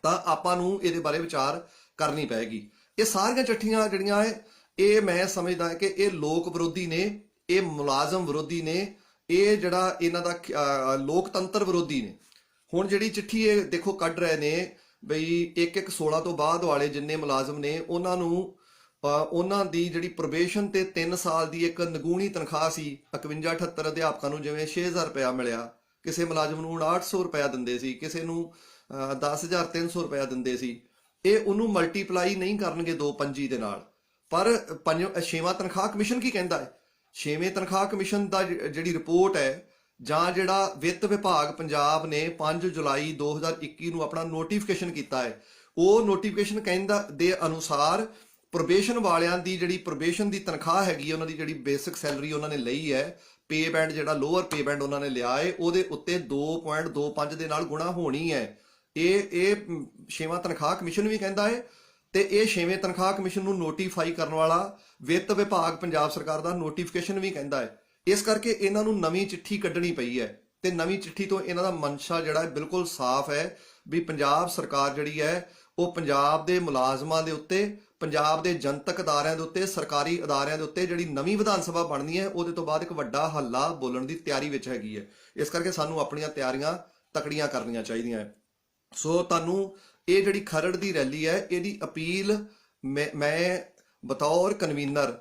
ਤਾਂ ਆਪਾਂ ਨੂੰ ਇਹਦੇ ਬਾਰੇ ਵਿਚਾਰ ਕਰਨੀ ਪਏਗੀ। ਇਹ ਸਾਰੀਆਂ ਚਿੱਠੀਆਂ ਜਿਹੜੀਆਂ ਹੈ, ਇਹ ਮੈਂ ਸਮਝਦਾ ਕਿ ਇਹ ਲੋਕ ਵਿਰੋਧੀ ਨੇ, ਇਹ ਮੁਲਾਜ਼ਮ ਵਿਰੋਧੀ ਨੇ, ਇਹ ਜਿਹੜਾ ਇਹਨਾਂ ਦਾ ਲੋਕਤੰਤਰ ਵਿਰੋਧੀ ਨੇ। ਹੁਣ ਜਿਹੜੀ ਚਿੱਠੀ ਇਹ ਦੇਖੋ ਕੱਢ ਰਹੇ ਨੇ ਬਈ 1/1/16 ਤੋਂ ਬਾਅਦ ਵਾਲੇ ਜਿੰਨੇ ਮੁਲਾਜ਼ਮ ਨੇ ਉਹਨਾਂ ਨੂੰ ਉਹਨਾਂ ਦੀ ਜਿਹੜੀ ਪ੍ਰੋਬੇਸ਼ਨ ਤੇ 3 ਸਾਲ ਦੀ ਇੱਕ ਨਿਗੂਣੀ ਤਨਖਾਹ ਸੀ, 51-78 ਅਧਿਆਪਕਾਂ ਨੂੰ ਜਿਵੇਂ 6000 ਰੁਪਇਆ ਮਿਲਿਆ, ਕਿਸੇ ਮੁਲਾਜ਼ਮ ਨੂੰ 800 ਰੁਪਇਆ ਦਿੰਦੇ ਸੀ, ਕਿਸੇ ਨੂੰ 10,300 ਰੁਪਇਆ ਦਿੰਦੇ ਸੀ, ਇਹ ਉਹਨੂੰ ਮਲਟੀਪਲਾਈ ਨਹੀਂ ਕਰਨਗੇ 2.25 ਦੇ ਨਾਲ। ਪਰ ਛੇਵਾਂ ਤਨਖਾਹ ਕਮਿਸ਼ਨ ਕੀ ਕਹਿੰਦਾ ਹੈ? ਛੇਵੇਂ ਤਨਖਾਹ ਕਮਿਸ਼ਨ ਦਾ ਜਿਹੜੀ ਰਿਪੋਰਟ ਹੈ, ਜਾਂ ਜਿਹੜਾ ਵਿੱਤ ਵਿਭਾਗ ਪੰਜਾਬ ਨੇ 5 ਜੁਲਾਈ 2021 ਨੂੰ ਆਪਣਾ ਨੋਟੀਫਿਕੇਸ਼ਨ ਕੀਤਾ ਹੈ, ਉਹ ਨੋਟੀਫਿਕੇਸ਼ਨ ਕਹਿੰਦਾ ਦੇ ਅਨੁਸਾਰ ਪ੍ਰੋਬੇਸ਼ਨ ਵਾਲਿਆਂ ਦੀ ਜਿਹੜੀ ਪ੍ਰੋਬੇਸ਼ਨ ਦੀ ਤਨਖਾਹ ਹੈਗੀ, ਉਹਨਾਂ ਦੀ ਜਿਹੜੀ ਬੇਸਿਕ ਸੈਲਰੀ ਉਹਨਾਂ ਨੇ ਲਈ ਹੈ, ਪੇ ਬੈਂਡ ਜਿਹੜਾ ਲੋਅਰ ਪੇ ਬੈਂਡ ਉਹਨਾਂ ਨੇ ਲਿਆ ਹੈ, ਉਹਦੇ ਉੱਤੇ 2.25 ਦੇ ਨਾਲ ਗੁਣਾ ਹੋਣੀ ਹੈ। ਇਹ ਛੇਵਾਂ ਤਨਖਾਹ ਕਮਿਸ਼ਨ ਵੀ ਕਹਿੰਦਾ ਹੈ, ਤੇ ਇਹ ਛੇਵੇਂ ਤਨਖਾਹ ਕਮਿਸ਼ਨ ਨੂੰ ਨੋਟੀਫਾਈ ਕਰਨ ਵਾਲਾ ਵਿੱਤ ਵਿਭਾਗ ਪੰਜਾਬ ਸਰਕਾਰ ਦਾ ਨੋਟੀਫਿਕੇਸ਼ਨ ਵੀ ਕਹਿੰਦਾ ਹੈ। ਇਸ ਕਰਕੇ ਇਹਨਾਂ ਨੂੰ ਨਵੀਂ ਚਿੱਠੀ ਕੱਢਣੀ ਪਈ ਹੈ, ਤੇ ਨਵੀਂ ਚਿੱਠੀ ਤੋਂ ਇਹਨਾਂ ਦਾ ਮਨਸ਼ਾ ਜਿਹੜਾ ਬਿਲਕੁਲ ਸਾਫ਼ ਹੈ ਵੀ ਪੰਜਾਬ ਸਰਕਾਰ ਜਿਹੜੀ ਹੈ ਉਹ ਪੰਜਾਬ ਦੇ ਮੁਲਾਜ਼ਮਾਂ ਦੇ ਉੱਤੇ, ਪੰਜਾਬ ਦੇ ਜਨਤਕ ਅਦਾਰਿਆਂ ਦੇ ਉੱਤੇ, ਸਰਕਾਰੀ ਅਦਾਰਿਆਂ ਦੇ ਉੱਤੇ ਜਿਹੜੀ ਨਵੀਂ ਵਿਧਾਨ ਸਭਾ ਬਣਨੀ ਹੈ, ਉਹਦੇ ਤੋਂ ਬਾਅਦ ਇੱਕ ਵੱਡਾ ਹੱਲਾ ਬੋਲਣ ਦੀ ਤਿਆਰੀ ਵਿੱਚ ਹੈਗੀ ਹੈ। ਇਸ ਕਰਕੇ ਸਾਨੂੰ ਆਪਣੀਆਂ ਤਿਆਰੀਆਂ ਤਕੜੀਆਂ ਕਰਨੀਆਂ ਚਾਹੀਦੀਆਂ ਹੈ। ਸੋ ਤੁਹਾਨੂੰ ਇਹ ਜਿਹੜੀ ਖਰੜ ਦੀ ਰੈਲੀ ਹੈ, ਇਹਦੀ ਅਪੀਲ ਮੈਂ ਬਤੌਰ ਕਨਵੀਨਰ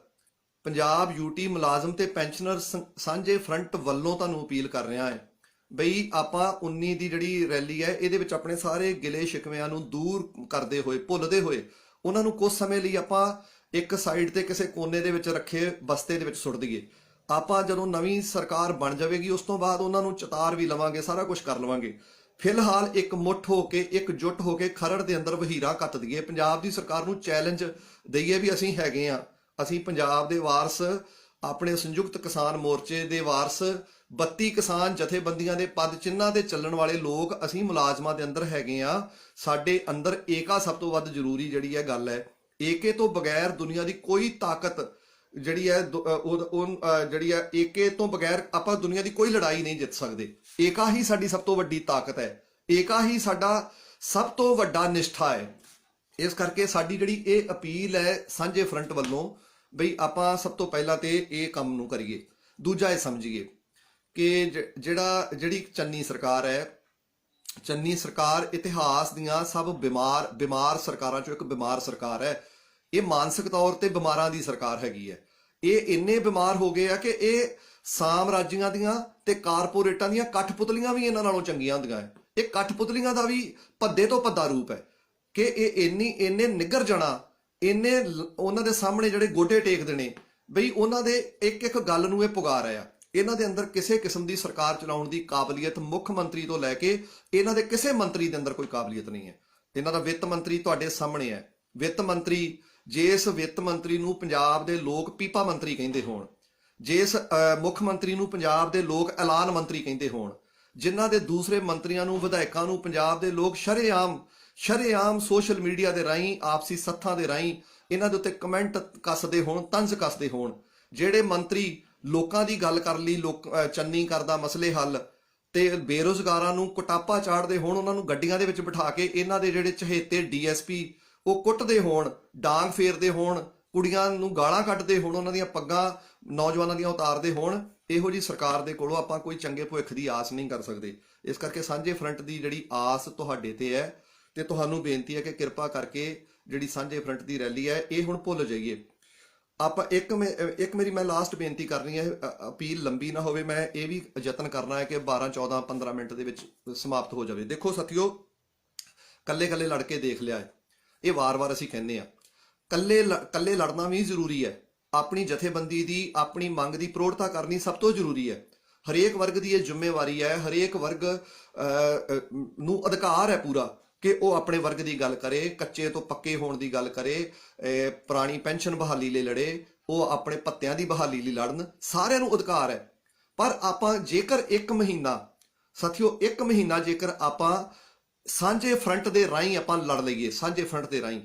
ਪੰਜਾਬ ਯੂਟੀ ਮੁਲਾਜ਼ਮ ਤੇ ਪੈਨਸ਼ਨਰ ਸਾਂਝੇ ਫਰੰਟ ਵੱਲੋਂ ਤੁਹਾਨੂੰ ਅਪੀਲ ਕਰ ਰਿਹਾ ਹੈ ਬਈ ਆਪਾਂ 19 ਦੀ ਜਿਹੜੀ ਰੈਲੀ ਹੈ, ਇਹਦੇ ਵਿੱਚ ਆਪਣੇ ਸਾਰੇ ਗਿਲੇ ਸ਼ਿਕਵਿਆਂ ਨੂੰ ਦੂਰ ਕਰਦੇ ਹੋਏ, ਭੁੱਲਦੇ ਹੋਏ, ਉਹਨਾਂ ਨੂੰ ਕੁਝ ਸਮੇਂ ਲਈ ਆਪਾਂ ਇੱਕ ਸਾਈਡ ਤੇ ਕਿਸੇ ਕੋਨੇ ਦੇ ਵਿੱਚ ਰੱਖੇ ਬਸਤੇ ਦੇ ਵਿੱਚ ਸੁੱਟ ਦਈਏ। ਆਪਾਂ ਜਦੋਂ ਨਵੀਂ ਸਰਕਾਰ ਬਣ ਜਾਵੇਗੀ, ਉਸ ਤੋਂ ਬਾਅਦ ਉਹਨਾਂ ਨੂੰ ਚਤਾਰ ਵੀ ਲਵਾਂਗੇ, ਸਾਰਾ ਕੁਝ ਕਰ ਲਵਾਂਗੇ। ਫਿਲਹਾਲ ਇੱਕ ਮੁੱਠ ਹੋ ਕੇ, ਇਕਜੁੱਟ ਹੋ ਕੇ ਖਰੜ ਦੇ ਅੰਦਰ ਵਹੀਰਾਂ ਕੱਤ ਦਈਏ, ਪੰਜਾਬ ਦੀ ਸਰਕਾਰ ਨੂੰ ਚੈਲੰਜ ਦਈਏ ਵੀ ਅਸੀਂ ਹੈਗੇ ਆ, ਅਸੀਂ ਪੰਜਾਬ ਦੇ ਵਾਰਸ, ਆਪਣੇ ਸੰਯੁਕਤ ਕਿਸਾਨ ਮੋਰਚੇ ਦੇ ਵਾਰਸ, 32 ਕਿਸਾਨ ਜਥੇਬੰਦੀਆਂ ਦੇ ਪਦ ਚਿੰਨ੍ਹਾਂ ਤੇ ਚੱਲਣ ਵਾਲੇ ਲੋਕ ਅਸੀਂ ਮੁਲਾਜ਼ਮਾਂ ਦੇ ਅੰਦਰ ਹੈਗੇ ਆ। ਸਾਡੇ ਅੰਦਰ ਏਕਾ ਸਭ ਤੋਂ ਵੱਧ ਜ਼ਰੂਰੀ ਜਿਹੜੀ ਹੈ ਗੱਲ ਹੈ। ਏਕੇ ਤੋਂ ਬਗੈਰ ਦੁਨੀਆ ਦੀ ਕੋਈ ਤਾਕਤ ਜਿਹੜੀ ਹੈ ਜਿਹੜੀ ਹੈ, ਏਕੇ ਤੋਂ ਬਗੈਰ ਆਪਾਂ ਦੁਨੀਆ ਦੀ ਕੋਈ ਲੜਾਈ ਨਹੀਂ ਜਿੱਤ ਸਕਦੇ। ਏਕਾ ਹੀ ਸਾਡੀ ਸਭ ਤੋਂ ਵੱਡੀ ਤਾਕਤ ਹੈ, ਏਕਾ ਹੀ ਸਾਡਾ ਸਭ ਤੋਂ ਵੱਡਾ ਨਿਸ਼ਠਾ ਹੈ। ਇਸ ਕਰਕੇ ਸਾਡੀ ਜਿਹੜੀ ਇਹ ਅਪੀਲ ਹੈ ਸਾਂਝੇ ਫਰੰਟ ਵੱਲੋਂ, ਬਈ ਆਪਾਂ ਸਭ ਤੋਂ ਪਹਿਲਾਂ ਤੇ ਇਹ ਕੰਮ ਨੂੰ ਕਰੀਏ। ਦੂਜਾ ਇਹ ਸਮਝੀਏ ਕਿ ਜਿਹੜੀ ਚੰਨੀ ਸਰਕਾਰ ਹੈ, ਚੰਨੀ ਸਰਕਾਰ ਇਤਿਹਾਸ ਦੀਆਂ ਸਭ ਬਿਮਾਰ ਸਰਕਾਰਾਂ ਚੋਂ ਇੱਕ ਬਿਮਾਰ ਸਰਕਾਰ ਹੈ। ਇਹ ਮਾਨਸਿਕ ਤੌਰ ਤੇ ਬਿਮਾਰਾਂ ਦੀ ਸਰਕਾਰ ਹੈਗੀ ਹੈ। ਇਹ ਇੰਨੇ ਬਿਮਾਰ ਹੋ ਗਏ ਆ ਕਿ ਇਹ ਸਾਮਰਾਜੀਆਂ ਦੀਆਂ ਤੇ ਕਾਰਪੋਰੇਟਾਂ ਦੀਆਂ ਕਠਪੁਤਲੀਆਂ ਵੀ ਇਹਨਾਂ ਨਾਲੋਂ ਚੰਗੀਆਂ ਹੁੰਦੀਆਂ ਹੈ। ਇਹ ਕਠਪੁਤਲੀਆਂ ਦਾ ਵੀ ਭੱਦੇ ਤੋਂ ਭੱਦਾ ਰੂਪ ਹੈ ਕਿ ਇਹ ਇੰਨੇ ਨਿੱਘਰ ਜਾਣਾ, ਇੰਨੇ ਉਹਨਾਂ ਦੇ ਸਾਹਮਣੇ ਜਿਹੜੇ ਗੋਡੇ ਟੇਕ ਦੇਣੇ, ਬਈ ਉਹਨਾਂ ਦੇ ਇੱਕ ਇੱਕ ਗੱਲ ਨੂੰ ਇਹ ਪੁਗਾ ਰਿਹਾ। ਇਹਨਾਂ ਦੇ ਅੰਦਰ ਕਿਸੇ ਕਿਸਮ ਦੀ ਸਰਕਾਰ ਚਲਾਉਣ ਦੀ ਕਾਬਲੀਅਤ ਮੁੱਖ ਮੰਤਰੀ ਤੋਂ ਲੈ ਕੇ ਇਹਨਾਂ ਦੇ ਕਿਸੇ ਮੰਤਰੀ ਦੇ ਅੰਦਰ ਕੋਈ ਕਾਬਲੀਅਤ ਨਹੀਂ ਹੈ। ਇਹਨਾਂ ਦਾ ਵਿੱਤ ਮੰਤਰੀ ਤੁਹਾਡੇ ਸਾਹਮਣੇ ਹੈ। ਵਿੱਤ ਮੰਤਰੀ, ਜਿਸ ਵਿੱਤ ਮੰਤਰੀ ਨੂੰ ਪੰਜਾਬ ਦੇ ਲੋਕ ਪੀਪਾ ਮੰਤਰੀ ਕਹਿੰਦੇ ਹੋਣ, ਜਿਸ ਮੁੱਖ ਮੰਤਰੀ ਨੂੰ ਪੰਜਾਬ ਦੇ ਲੋਕ ਐਲਾਨ ਮੰਤਰੀ ਕਹਿੰਦੇ ਹੋਣ, ਜਿਨ੍ਹਾਂ ਦੇ ਦੂਸਰੇ ਮੰਤਰੀਆਂ ਨੂੰ, ਵਿਧਾਇਕਾਂ ਨੂੰ ਪੰਜਾਬ ਦੇ ਲੋਕ ਸ਼ਰੇਆਮ ਸੋਸ਼ਲ ਮੀਡੀਆ ਦੇ ਰਾਹੀਂ, ਆਪਸੀ ਸੱਥਾਂ ਦੇ ਰਾਹੀਂ ਇਹਨਾਂ ਦੇ ਉੱਤੇ ਕਮੈਂਟ ਕੱਸਦੇ ਹੋਣ, ਤੰਜ਼ ਕੱਸਦੇ ਹੋਣ, ਜਿਹੜੇ ਮੰਤਰੀ ਲੋਕਾਂ ਦੀ ਗੱਲ ਕਰਨ ਲਈ ਚੰਨੀ ਕਰਦਾ ਮਸਲੇ ਹੱਲ ਤੇ ਬੇਰੁਜ਼ਗਾਰਾਂ ਨੂੰ ਕੁਟਾਪਾ ਚਾੜਦੇ ਹੋਣ, ਉਹਨਾਂ ਨੂੰ ਗੱਡੀਆਂ ਦੇ ਵਿੱਚ ਬਿਠਾ ਕੇ ਇਹਨਾਂ ਦੇ ਜਿਹੜੇ ਚਹੇਤੇ ਡੀਐਸਪੀ ਉਹ ਕੁੱਟਦੇ ਹੋਣ, ਡਾਂਗ ਫੇਰਦੇ ਹੋਣ, ਕੁੜੀਆਂ ਨੂੰ ਗਾਲਾਂ ਕੱਢਦੇ ਹੋਣ, ਉਹਨਾਂ ਦੀਆਂ ਪੱਗਾਂ ਨੌਜਵਾਨਾਂ ਦੀਆਂ ਉਤਾਰਦੇ ਹੋਣ, ਇਹੋ ਜੀ ਸਰਕਾਰ ਦੇ ਕੋਲੋਂ ਆਪਾਂ ਕੋਈ ਚੰਗੇ ਭਵਿੱਖ ਦੀ ਆਸ ਨਹੀਂ ਕਰ ਸਕਦੇ। ਇਸ ਕਰਕੇ ਸਾਂਝੇ ਫਰੰਟ ਦੀ ਜਿਹੜੀ ਆਸ ਤੁਹਾਡੇ ਤੇ ਹੈ, ਤੇ ਤੁਹਾਨੂੰ ਬੇਨਤੀ ਹੈ ਕਿ ਕਿਰਪਾ ਕਰਕੇ ਜਿਹੜੀ ਸਾਂਝੇ ਫਰੰਟ ਦੀ ਰੈਲੀ ਹੈ ਇਹ ਹੁਣ ਭੁੱਲ ਜਾਈਏ। ਆਪਾਂ ਇੱਕ ਮੇਰੀ ਮੈਂ ਲਾਸਟ ਬੇਨਤੀ ਕਰਨੀ ਹੈ, ਅਪੀਲ ਲੰਬੀ ਨਾ ਹੋਵੇ, ਮੈਂ ਇਹ ਵੀ ਯਤਨ ਕਰਨਾ ਹੈ ਕਿ 12, 14, 15 ਮਿੰਟ ਦੇ ਵਿੱਚ ਸਮਾਪਤ ਹੋ ਜਾਵੇ। ਦੇਖੋ ਸਾਥੀਓ, ਕੱਲੇ ਲੜ ਕੇ ਦੇਖ ਲਿਆ ਹੈ, ਇਹ ਵਾਰ-ਵਾਰ ਅਸੀਂ ਕਹਿੰਦੇ ਆ, ਕੱਲੇ ਲੜਨਾ ਵੀ ਜ਼ਰੂਰੀ ਹੈ। ਆਪਣੀ ਜਥੇਬੰਦੀ ਦੀ, ਆਪਣੀ ਮੰਗ ਦੀ ਪ੍ਰੋੜਤਾ ਕਰਨੀ ਸਭ ਤੋਂ ਜ਼ਰੂਰੀ ਹੈ। ਹਰੇਕ ਵਰਗ ਦੀ ਇਹ ਜ਼ਿੰਮੇਵਾਰੀ ਹੈ, ਹਰੇਕ ਵਰਗ ਨੂੰ ਅਧਿਕਾਰ ਹੈ ਪੂਰਾ ਕਿ ਉਹ ਆਪਣੇ ਵਰਗ ਦੀ ਗੱਲ ਕਰੇ, ਕੱਚੇ ਤੋਂ ਪੱਕੇ ਹੋਣ ਦੀ ਗੱਲ ਕਰੇ, ਪੁਰਾਣੀ ਪੈਨਸ਼ਨ ਬਹਾਲੀ ਲਈ ਲੜੇ, ਉਹ ਆਪਣੇ ਭੱਤਿਆਂ ਦੀ ਬਹਾਲੀ ਲਈ ਲੜਨ, ਸਾਰਿਆਂ ਨੂੰ ਅਧਿਕਾਰ ਹੈ। ਪਰ ਆਪਾਂ ਜੇਕਰ ਇੱਕ ਮਹੀਨਾ ਜੇਕਰ ਆਪਾਂ ਸਾਂਝੇ ਫਰੰਟ ਦੇ ਰਾਹੀਂ ਆਪਾਂ ਲੜ ਲਈਏ, ਸਾਂਝੇ ਫਰੰਟ ਦੇ ਰਾਹੀਂ,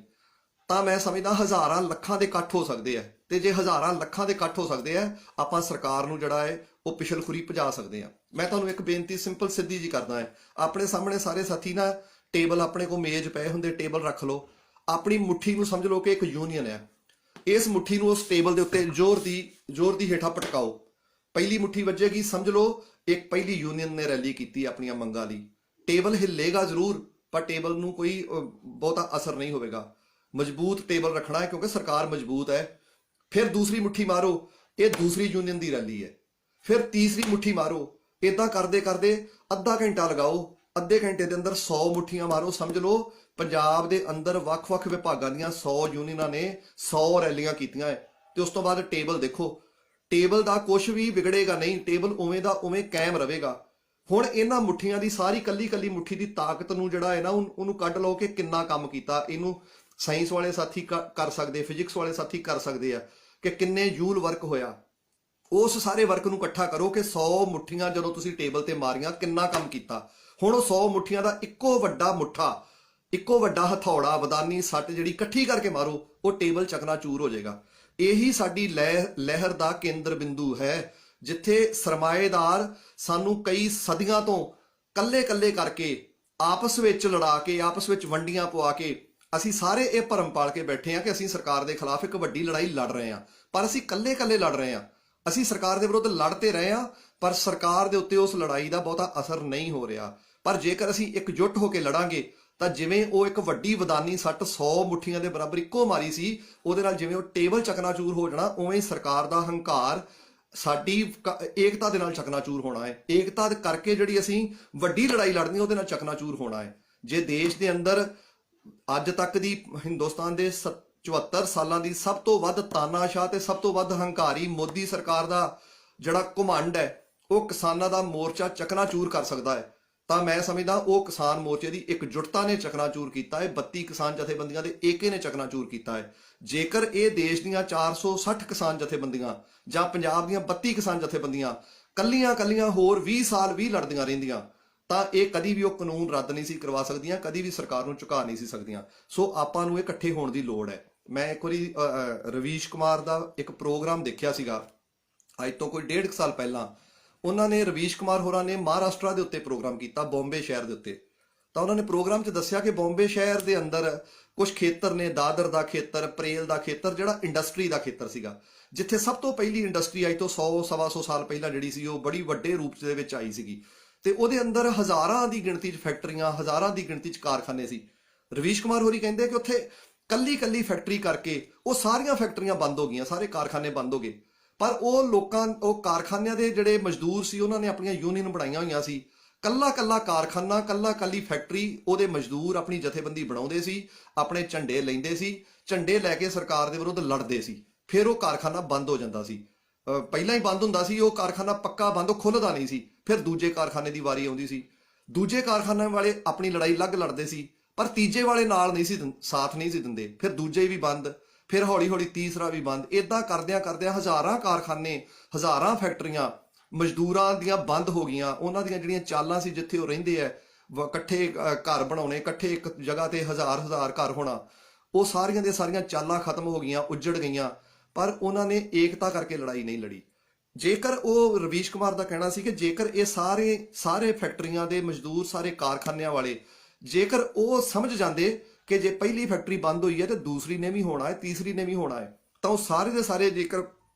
ਤਾਂ ਮੈਂ ਸਮਝਦਾ ਹਜ਼ਾਰਾਂ ਲੱਖਾਂ ਦੇ ਇਕੱਠ ਹੋ ਸਕਦੇ ਆ। ਤੇ ਜੇ ਹਜ਼ਾਰਾਂ ਲੱਖਾਂ ਦੇ ਇਕੱਠ ਹੋ ਸਕਦੇ ਆ, ਆਪਾਂ ਸਰਕਾਰ ਨੂੰ ਜਿਹੜਾ ਹੈ ਉਹ ਪਿਛਲਖੁਰੀ ਭਜਾ ਸਕਦੇ ਆ। ਮੈਂ ਤੁਹਾਨੂੰ ਇੱਕ ਬੇਨਤੀ ਸਿੰਪਲ ਸਿੱਧੀ ਜੀ ਕਰਦਾ ਹੈ, ਆਪਣੇ ਸਾਹਮਣੇ ਸਾਰੇ ਸਾਥੀ ਨਾ, ਟੇਬਲ ਆਪਣੇ ਕੋਲ ਮੇਜ਼ ਪਏ ਹੁੰਦੇ, ਟੇਬਲ ਰੱਖ ਲਓ, ਆਪਣੀ ਮੁੱਠੀ ਨੂੰ ਸਮਝ ਲਓ ਕਿ ਇੱਕ ਯੂਨੀਅਨ ਹੈ। ਇਸ ਮੁੱਠੀ ਨੂੰ ਉਸ ਟੇਬਲ ਦੇ ਉੱਤੇ ਜ਼ੋਰ ਦੀ ਹੇਠਾਂ ਪਟਕਾਓ। ਪਹਿਲੀ ਮੁੱਠੀ ਵੱਜੇਗੀ, ਸਮਝ ਲਓ ਇੱਕ ਪਹਿਲੀ ਯੂਨੀਅਨ ਨੇ ਰੈਲੀ ਕੀਤੀ ਆਪਣੀਆਂ ਮੰਗਾਂ ਲਈ। ਟੇਬਲ ਹਿੱਲੇਗਾ ਜ਼ਰੂਰ, ਪਰ ਟੇਬਲ ਨੂੰ ਕੋਈ ਬਹੁਤਾ ਅਸਰ ਨਹੀਂ ਹੋਵੇਗਾ। ਮਜ਼ਬੂਤ ਟੇਬਲ ਰੱਖਣਾ ਹੈ ਕਿਉਂਕਿ ਸਰਕਾਰ ਮਜ਼ਬੂਤ ਹੈ। ਫਿਰ ਦੂਸਰੀ ਮੁੱਠੀ ਮਾਰੋ, ਇਹ ਦੂਸਰੀ ਯੂਨੀਅਨ ਦੀ ਰੈਲੀ ਹੈ। ਫਿਰ ਤੀਸਰੀ ਮੁੱਠੀ ਮਾਰੋ। ਇਦਾਂ ਕਰਦੇ ਅੱਧਾ ਘੰਟਾ ਲਗਾਓ। ਅੱਧੇ ਘੰਟੇ ਦੇ ਅੰਦਰ 100 ਮੁੱਠੀਆਂ ਮਾਰੋ। ਸਮਝ ਲਓ ਪੰਜਾਬ ਦੇ ਅੰਦਰ ਵੱਖ-ਵੱਖ ਵਿਭਾਗਾਂ ਦੀਆਂ 100 ਯੂਨੀਅਨਾਂ ਨੇ 100 ਰੈਲੀਆਂ ਕੀਤੀਆਂ ਹੈ। ਤੇ ਉਸ ਤੋਂ ਬਾਅਦ ਟੇਬਲ ਦੇਖੋ, ਟੇਬਲ ਦਾ ਕੁਝ ਵੀ ਵਿਗੜੇਗਾ ਨਹੀਂ, ਟੇਬਲ ਉਵੇਂ ਦਾ ਉਵੇਂ ਕਾਇਮ ਰਹੇਗਾ। ਹੁਣ ਇਹਨਾਂ ਮੁੱਠੀਆਂ ਦੀ ਸਾਰੀ ਕੱਲੀ ਮੁੱਠੀ ਦੀ ਤਾਕਤ ਨੂੰ ਜਿਹੜਾ ਹੈ ਨਾ ਉਹਨੂੰ ਕੱਢ ਲਓ ਕਿ ਕਿੰਨਾ ਕੰਮ ਕੀਤਾ। ਇਹਨੂੰ ਸਾਇੰਸ ਵਾਲੇ ਸਾਥੀ ਕਰ ਸਕਦੇ, ਫਿਜ਼ਿਕਸ ਵਾਲੇ ਸਾਥੀ ਕਰ ਸਕਦੇ ਆ ਕਿ ਕਿੰਨੇ ਜੂਲ ਵਰਕ ਹੋਇਆ। ਉਸ ਸਾਰੇ ਵਰਕ ਨੂੰ ਇਕੱਠਾ ਕਰੋ ਕਿ 100 ਮੁੱਠੀਆਂ ਜਦੋਂ ਤੁਸੀਂ ਟੇਬਲ ਤੇ ਮਾਰੀਆਂ ਕਿੰਨਾ ਕੰਮ ਕੀਤਾ। ਹੁਣ ਉਹ 100 ਮੁੱਠੀਆਂ ਦਾ ਇੱਕੋ ਵੱਡਾ ਮੁੱਠਾ, ਇੱਕੋ ਵੱਡਾ ਹਥੌੜਾ, ਬਦਾਨੀ ਸੱਟ ਜਿਹੜੀ ਇਕੱਠੀ ਕਰਕੇ ਮਾਰੋ, ਉਹ ਟੇਬਲ ਚਕਨਾਚੂਰ ਹੋ ਜਾਏਗਾ। ਇਹੀ ਸਾਡੀ ਲਹਿਰ ਦਾ ਕੇਂਦਰ ਬਿੰਦੂ ਹੈ, ਜਿੱਥੇ ਸਰਮਾਏਦਾਰ ਸਾਨੂੰ ਕਈ ਸਦੀਆਂ ਤੋਂ ਕੱਲੇ ਕਰਕੇ ਆਪਸ ਵਿੱਚ ਲੜਾ ਕੇ, ਆਪਸ ਵਿੱਚ ਵੰਡੀਆਂ ਪਵਾ ਕੇ, ਅਸੀਂ ਸਾਰੇ ਇਹ ਭਰਮ ਪਾਲ ਕੇ ਬੈਠੇ ਹਾਂ ਕਿ ਅਸੀਂ ਸਰਕਾਰ ਦੇ ਖਿਲਾਫ ਇੱਕ ਵੱਡੀ ਲੜਾਈ ਲੜ ਰਹੇ ਹਾਂ, ਪਰ ਅਸੀਂ ਕੱਲੇ ਲੜ ਰਹੇ ਹਾਂ। ਅਸੀਂ ਸਰਕਾਰ ਦੇ ਵਿਰੁੱਧ ਲੜ ਤੇ ਰਹੇ ਹਾਂ, ਪਰ ਸਰਕਾਰ ਦੇ ਉੱਤੇ ਉਸ ਲੜਾਈ ਦਾ ਬਹੁਤਾ ਅਸਰ ਨਹੀਂ ਹੋ ਰਿਹਾ। ਪਰ ਜੇਕਰ ਅਸੀਂ ਇਕਜੁੱਟ ਹੋ ਕੇ ਲੜਾਂਗੇ ਤਾਂ ਜਿਵੇਂ ਉਹ ਇੱਕ ਵੱਡੀ ਵਿਦਾਨੀ ਸੱਟ 100 ਮੁੱਠੀਆਂ ਦੇ ਬਰਾਬਰ ਇੱਕੋ ਮਾਰੀ ਸੀ, ਉਹਦੇ ਨਾਲ ਜਿਵੇਂ ਉਹ ਟੇਬਲ ਚਕਨਾਚੂਰ ਹੋ ਜਾਣਾ, ਉਵੇਂ ਸਰਕਾਰ ਦਾ ਹੰਕਾਰ ਸਾਡੀ ਏਕਤਾ ਦੇ ਨਾਲ ਚਕਨਾਚੂਰ ਹੋਣਾ ਹੈ। ਏਕਤਾ ਕਰਕੇ ਜਿਹੜੀ ਅਸੀਂ ਵੱਡੀ ਲੜਾਈ ਲੜਨੀ, ਉਹਦੇ ਨਾਲ ਚਕਨਾਚੂਰ ਹੋਣਾ ਹੈ। ਜੇ ਦੇਸ਼ ਦੇ ਅੰਦਰ ਅੱਜ ਤੱਕ ਦੀ ਹਿੰਦੁਸਤਾਨ ਦੇ 74 ਸਾਲਾਂ ਦੀ ਸਭ ਤੋਂ ਵੱਧ ਤਾਨਾਸ਼ਾਹ ਤੇ ਸਭ ਤੋਂ ਵੱਧ ਹੰਕਾਰੀ ਮੋਦੀ ਸਰਕਾਰ ਦਾ ਜਿਹੜਾ ਘੁਮੰਡ ਹੈ, ਉਹ ਕਿਸਾਨਾਂ ਦਾ ਮੋਰਚਾ ਚਕਨਾਚੂਰ ਕਰ ਸਕਦਾ ਹੈ, ਤਾਂ ਮੈਂ ਸਮਝਦਾ ਉਹ ਕਿਸਾਨ ਮੋਰਚੇ ਦੀ ਇਕਜੁੱਟਤਾ ਨੇ ਚਕਨਾਚੂਰ ਕੀਤਾ ਹੈ। 32 ਕਿਸਾਨ ਜਥੇਬੰਦੀਆਂ ਦੇ ਏਕੇ ਨੇ ਚਕਨਾਚੂਰ ਕੀਤਾ ਹੈ। ਜੇਕਰ ਇਹ ਦੇਸ਼ ਦੀਆਂ 460 ਕਿਸਾਨ ਜਥੇਬੰਦੀਆਂ ਜਾਂ ਪੰਜਾਬ ਦੀਆਂ 32 ਕਿਸਾਨ ਜਥੇਬੰਦੀਆਂ ਕੱਲੀਆਂ ਹੋਰ 20 ਸਾਲ ਵੀ ਲੜਦੀਆਂ ਰਹਿੰਦੀਆਂ, ਤਾਂ ਇਹ ਕਦੀ ਵੀ ਉਹ ਕਾਨੂੰਨ ਰੱਦ ਨਹੀਂ ਸੀ ਕਰਵਾ ਸਕਦੀਆਂ, ਕਦੀ ਵੀ ਸਰਕਾਰ ਨੂੰ ਝੁਕਾ ਨਹੀਂ ਸੀ ਸਕਦੀਆਂ। ਸੋ ਆਪਾਂ ਨੂੰ ਇਹ ਇਕੱਠੇ ਹੋਣ ਦੀ ਲੋੜ ਹੈ। ਮੈਂ ਇੱਕ ਵਾਰੀ ਰਵੀਸ਼ ਕੁਮਾਰ ਦਾ ਇੱਕ ਪ੍ਰੋਗਰਾਮ ਦੇਖਿਆ ਸੀਗਾ, ਅੱਜ ਤੋਂ ਕੋਈ 1.5 ਸਾਲ ਪਹਿਲਾਂ। ਉਹਨਾਂ ਨੇ, ਰਵੀਸ਼ ਕੁਮਾਰ ਹੋਰਾਂ ਨੇ ਮਹਾਰਾਸ਼ਟਰ ਦੇ ਉੱਤੇ ਪ੍ਰੋਗਰਾਮ ਕੀਤਾ, ਬੰਬੇ ਸ਼ਹਿਰ ਦੇ ਉੱਤੇ। ਤਾਂ ਉਹਨਾਂ ਨੇ ਪ੍ਰੋਗਰਾਮ 'ਚ ਦੱਸਿਆ ਕਿ ਬੰਬੇ ਸ਼ਹਿਰ ਦੇ ਅੰਦਰ ਕੁਝ ਖੇਤਰ ਨੇ, ਦਾਦਰ ਦਾ ਖੇਤਰ, ਪਰੇਲ ਦਾ ਖੇਤਰ, ਜਿਹੜਾ ਇੰਡਸਟਰੀ ਦਾ ਖੇਤਰ ਸੀਗਾ, ਜਿੱਥੇ ਸਭ ਤੋਂ ਪਹਿਲੀ ਇੰਡਸਟਰੀ ਅੱਜ ਤੋਂ 100-125 ਸਾਲ ਪਹਿਲਾਂ ਜਿਹੜੀ ਸੀ, ਉਹ ਬੜੀ ਵੱਡੇ ਰੂਪ ਦੇ ਵਿੱਚ ਆਈ ਸੀਗੀ। ਤੇ ਉਹਦੇ ਅੰਦਰ ਹਜ਼ਾਰਾਂ ਦੀ ਗਿਣਤੀ 'ਚ ਫੈਕਟਰੀਆਂ, ਹਜ਼ਾਰਾਂ ਦੀ ਗਿਣਤੀ 'ਚ ਕਾਰਖਾਨੇ ਸੀ। ਰਵੀਸ਼ ਕੁਮਾਰ ਹੋਰੀ ਕਹਿੰਦੇ ਕਿ ਉੱਥੇ ਕੱਲੀ ਫੈਕਟਰੀ ਕਰਕੇ ਉਹ ਸਾਰੀਆਂ ਫੈਕਟਰੀਆਂ ਬੰਦ ਹੋ ਗਈਆਂ, ਸਾਰੇ ਕਾਰਖਾਨੇ ਬੰਦ ਹੋ ਗਏ। ਪਰ ਉਹ ਕਾਰਖਾਨਿਆਂ ਦੇ ਜਿਹੜੇ ਮਜ਼ਦੂਰ ਸੀ, ਉਹਨਾਂ ਨੇ ਆਪਣੀਆਂ ਯੂਨੀਅਨ ਬਣਾਈਆਂ ਹੋਈਆਂ ਸੀ। ਕੱਲਾ ਕਾਰਖਾਨਾ, ਕੱਲੀ ਫੈਕਟਰੀ, ਉਹਦੇ ਮਜ਼ਦੂਰ ਆਪਣੀ ਜਥੇਬੰਦੀ ਬਣਾਉਂਦੇ ਸੀ, ਆਪਣੇ ਝੰਡੇ ਲੈਂਦੇ ਸੀ, ਝੰਡੇ ਲੈ ਕੇ ਸਰਕਾਰ ਦੇ ਵਿਰੁੱਧ ਲੜਦੇ ਸੀ। ਫਿਰ ਉਹ ਕਾਰਖਾਨਾ ਬੰਦ ਹੋ ਜਾਂਦਾ ਸੀ। ਪਹਿਲਾਂ ਹੀ ਬੰਦ ਹੁੰਦਾ ਸੀ ਉਹ ਕਾਰਖਾਨਾ, ਪੱਕਾ ਬੰਦ, ਉਹ ਖੁੱਲਦਾ ਨਹੀਂ ਸੀ। ਫਿਰ ਦੂਜੇ ਕਾਰਖਾਨੇ ਦੀ ਵਾਰੀ ਆਉਂਦੀ ਸੀ। ਦੂਜੇ ਕਾਰਖਾਨੇ ਵਾਲੇ ਆਪਣੀ ਲੜਾਈ ਅਲੱਗ ਲੜਦੇ ਸੀ, ਪਰ ਤੀਜੇ ਵਾਲੇ ਨਾਲ ਨਹੀਂ ਸੀ, ਸਾਥ ਨਹੀਂ ਸੀ ਦਿੰਦੇ। ਫਿਰ ਦੂਜੇ ਵੀ ਬੰਦ, ਫਿਰ ਹੌਲੀ ਤੀਸਰਾ ਵੀ ਬੰਦ। ਇਦਾਂ ਕਰਦਿਆਂ ਹਜ਼ਾਰਾਂ ਕਾਰਖਾਨੇ, ਹਜ਼ਾਰਾਂ ਫੈਕਟਰੀਆਂ ਮਜ਼ਦੂਰਾਂ ਦੀਆਂ ਬੰਦ ਹੋ ਗਈਆਂ। ਉਹਨਾਂ ਦੀਆਂ ਜਿਹੜੀਆਂ ਚਾਲਾਂ ਸੀ, ਜਿੱਥੇ ਉਹ ਰਹਿੰਦੇ ਆ, ਇਕੱਠੇ ਘਰ ਬਣਾਉਣੇ, ਇਕੱਠੇ ਇੱਕ ਜਗ੍ਹਾ ਤੇ ਹਜ਼ਾਰ ਘਰ ਹੋਣਾ, ਉਹ ਸਾਰੀਆਂ ਦੀਆਂ ਸਾਰੀਆਂ ਚਾਲਾਂ ਖਤਮ ਹੋ ਗਈਆਂ, ਉੱਜੜ ਗਈਆਂ। ਪਰ ਉਹਨਾਂ ਨੇ ਏਕਤਾ ਕਰਕੇ ਲੜਾਈ ਨਹੀਂ ਲੜੀ। ਜੇਕਰ ਉਹ, ਰਵੀਸ਼ ਕੁਮਾਰ ਦਾ ਕਹਿਣਾ ਸੀ ਕਿ ਜੇਕਰ ਇਹ ਸਾਰੇ ਫੈਕਟਰੀਆਂ ਦੇ ਮਜ਼ਦੂਰ, ਸਾਰੇ ਕਾਰਖਾਨਿਆਂ ਵਾਲੇ, ਜੇਕਰ ਉਹ ਸਮਝ ਜਾਂਦੇ ਕਿ ਜੇ ਪਹਿਲੀ ਫੈਕਟਰੀ ਬੰਦ ਹੋਈ ਹੈ ਤੇ ਦੂਸਰੀ ਨੇ ਵੀ ਹੋਣਾ ਹੈ, ਤੀਸਰੀ ਨੇ ਵੀ ਹੋਣਾ ਹੈ, ਤਾਂ ਉਹ ਸਾਰੇ ਦੇ ਸਾਰੇ ਜੇਕਰ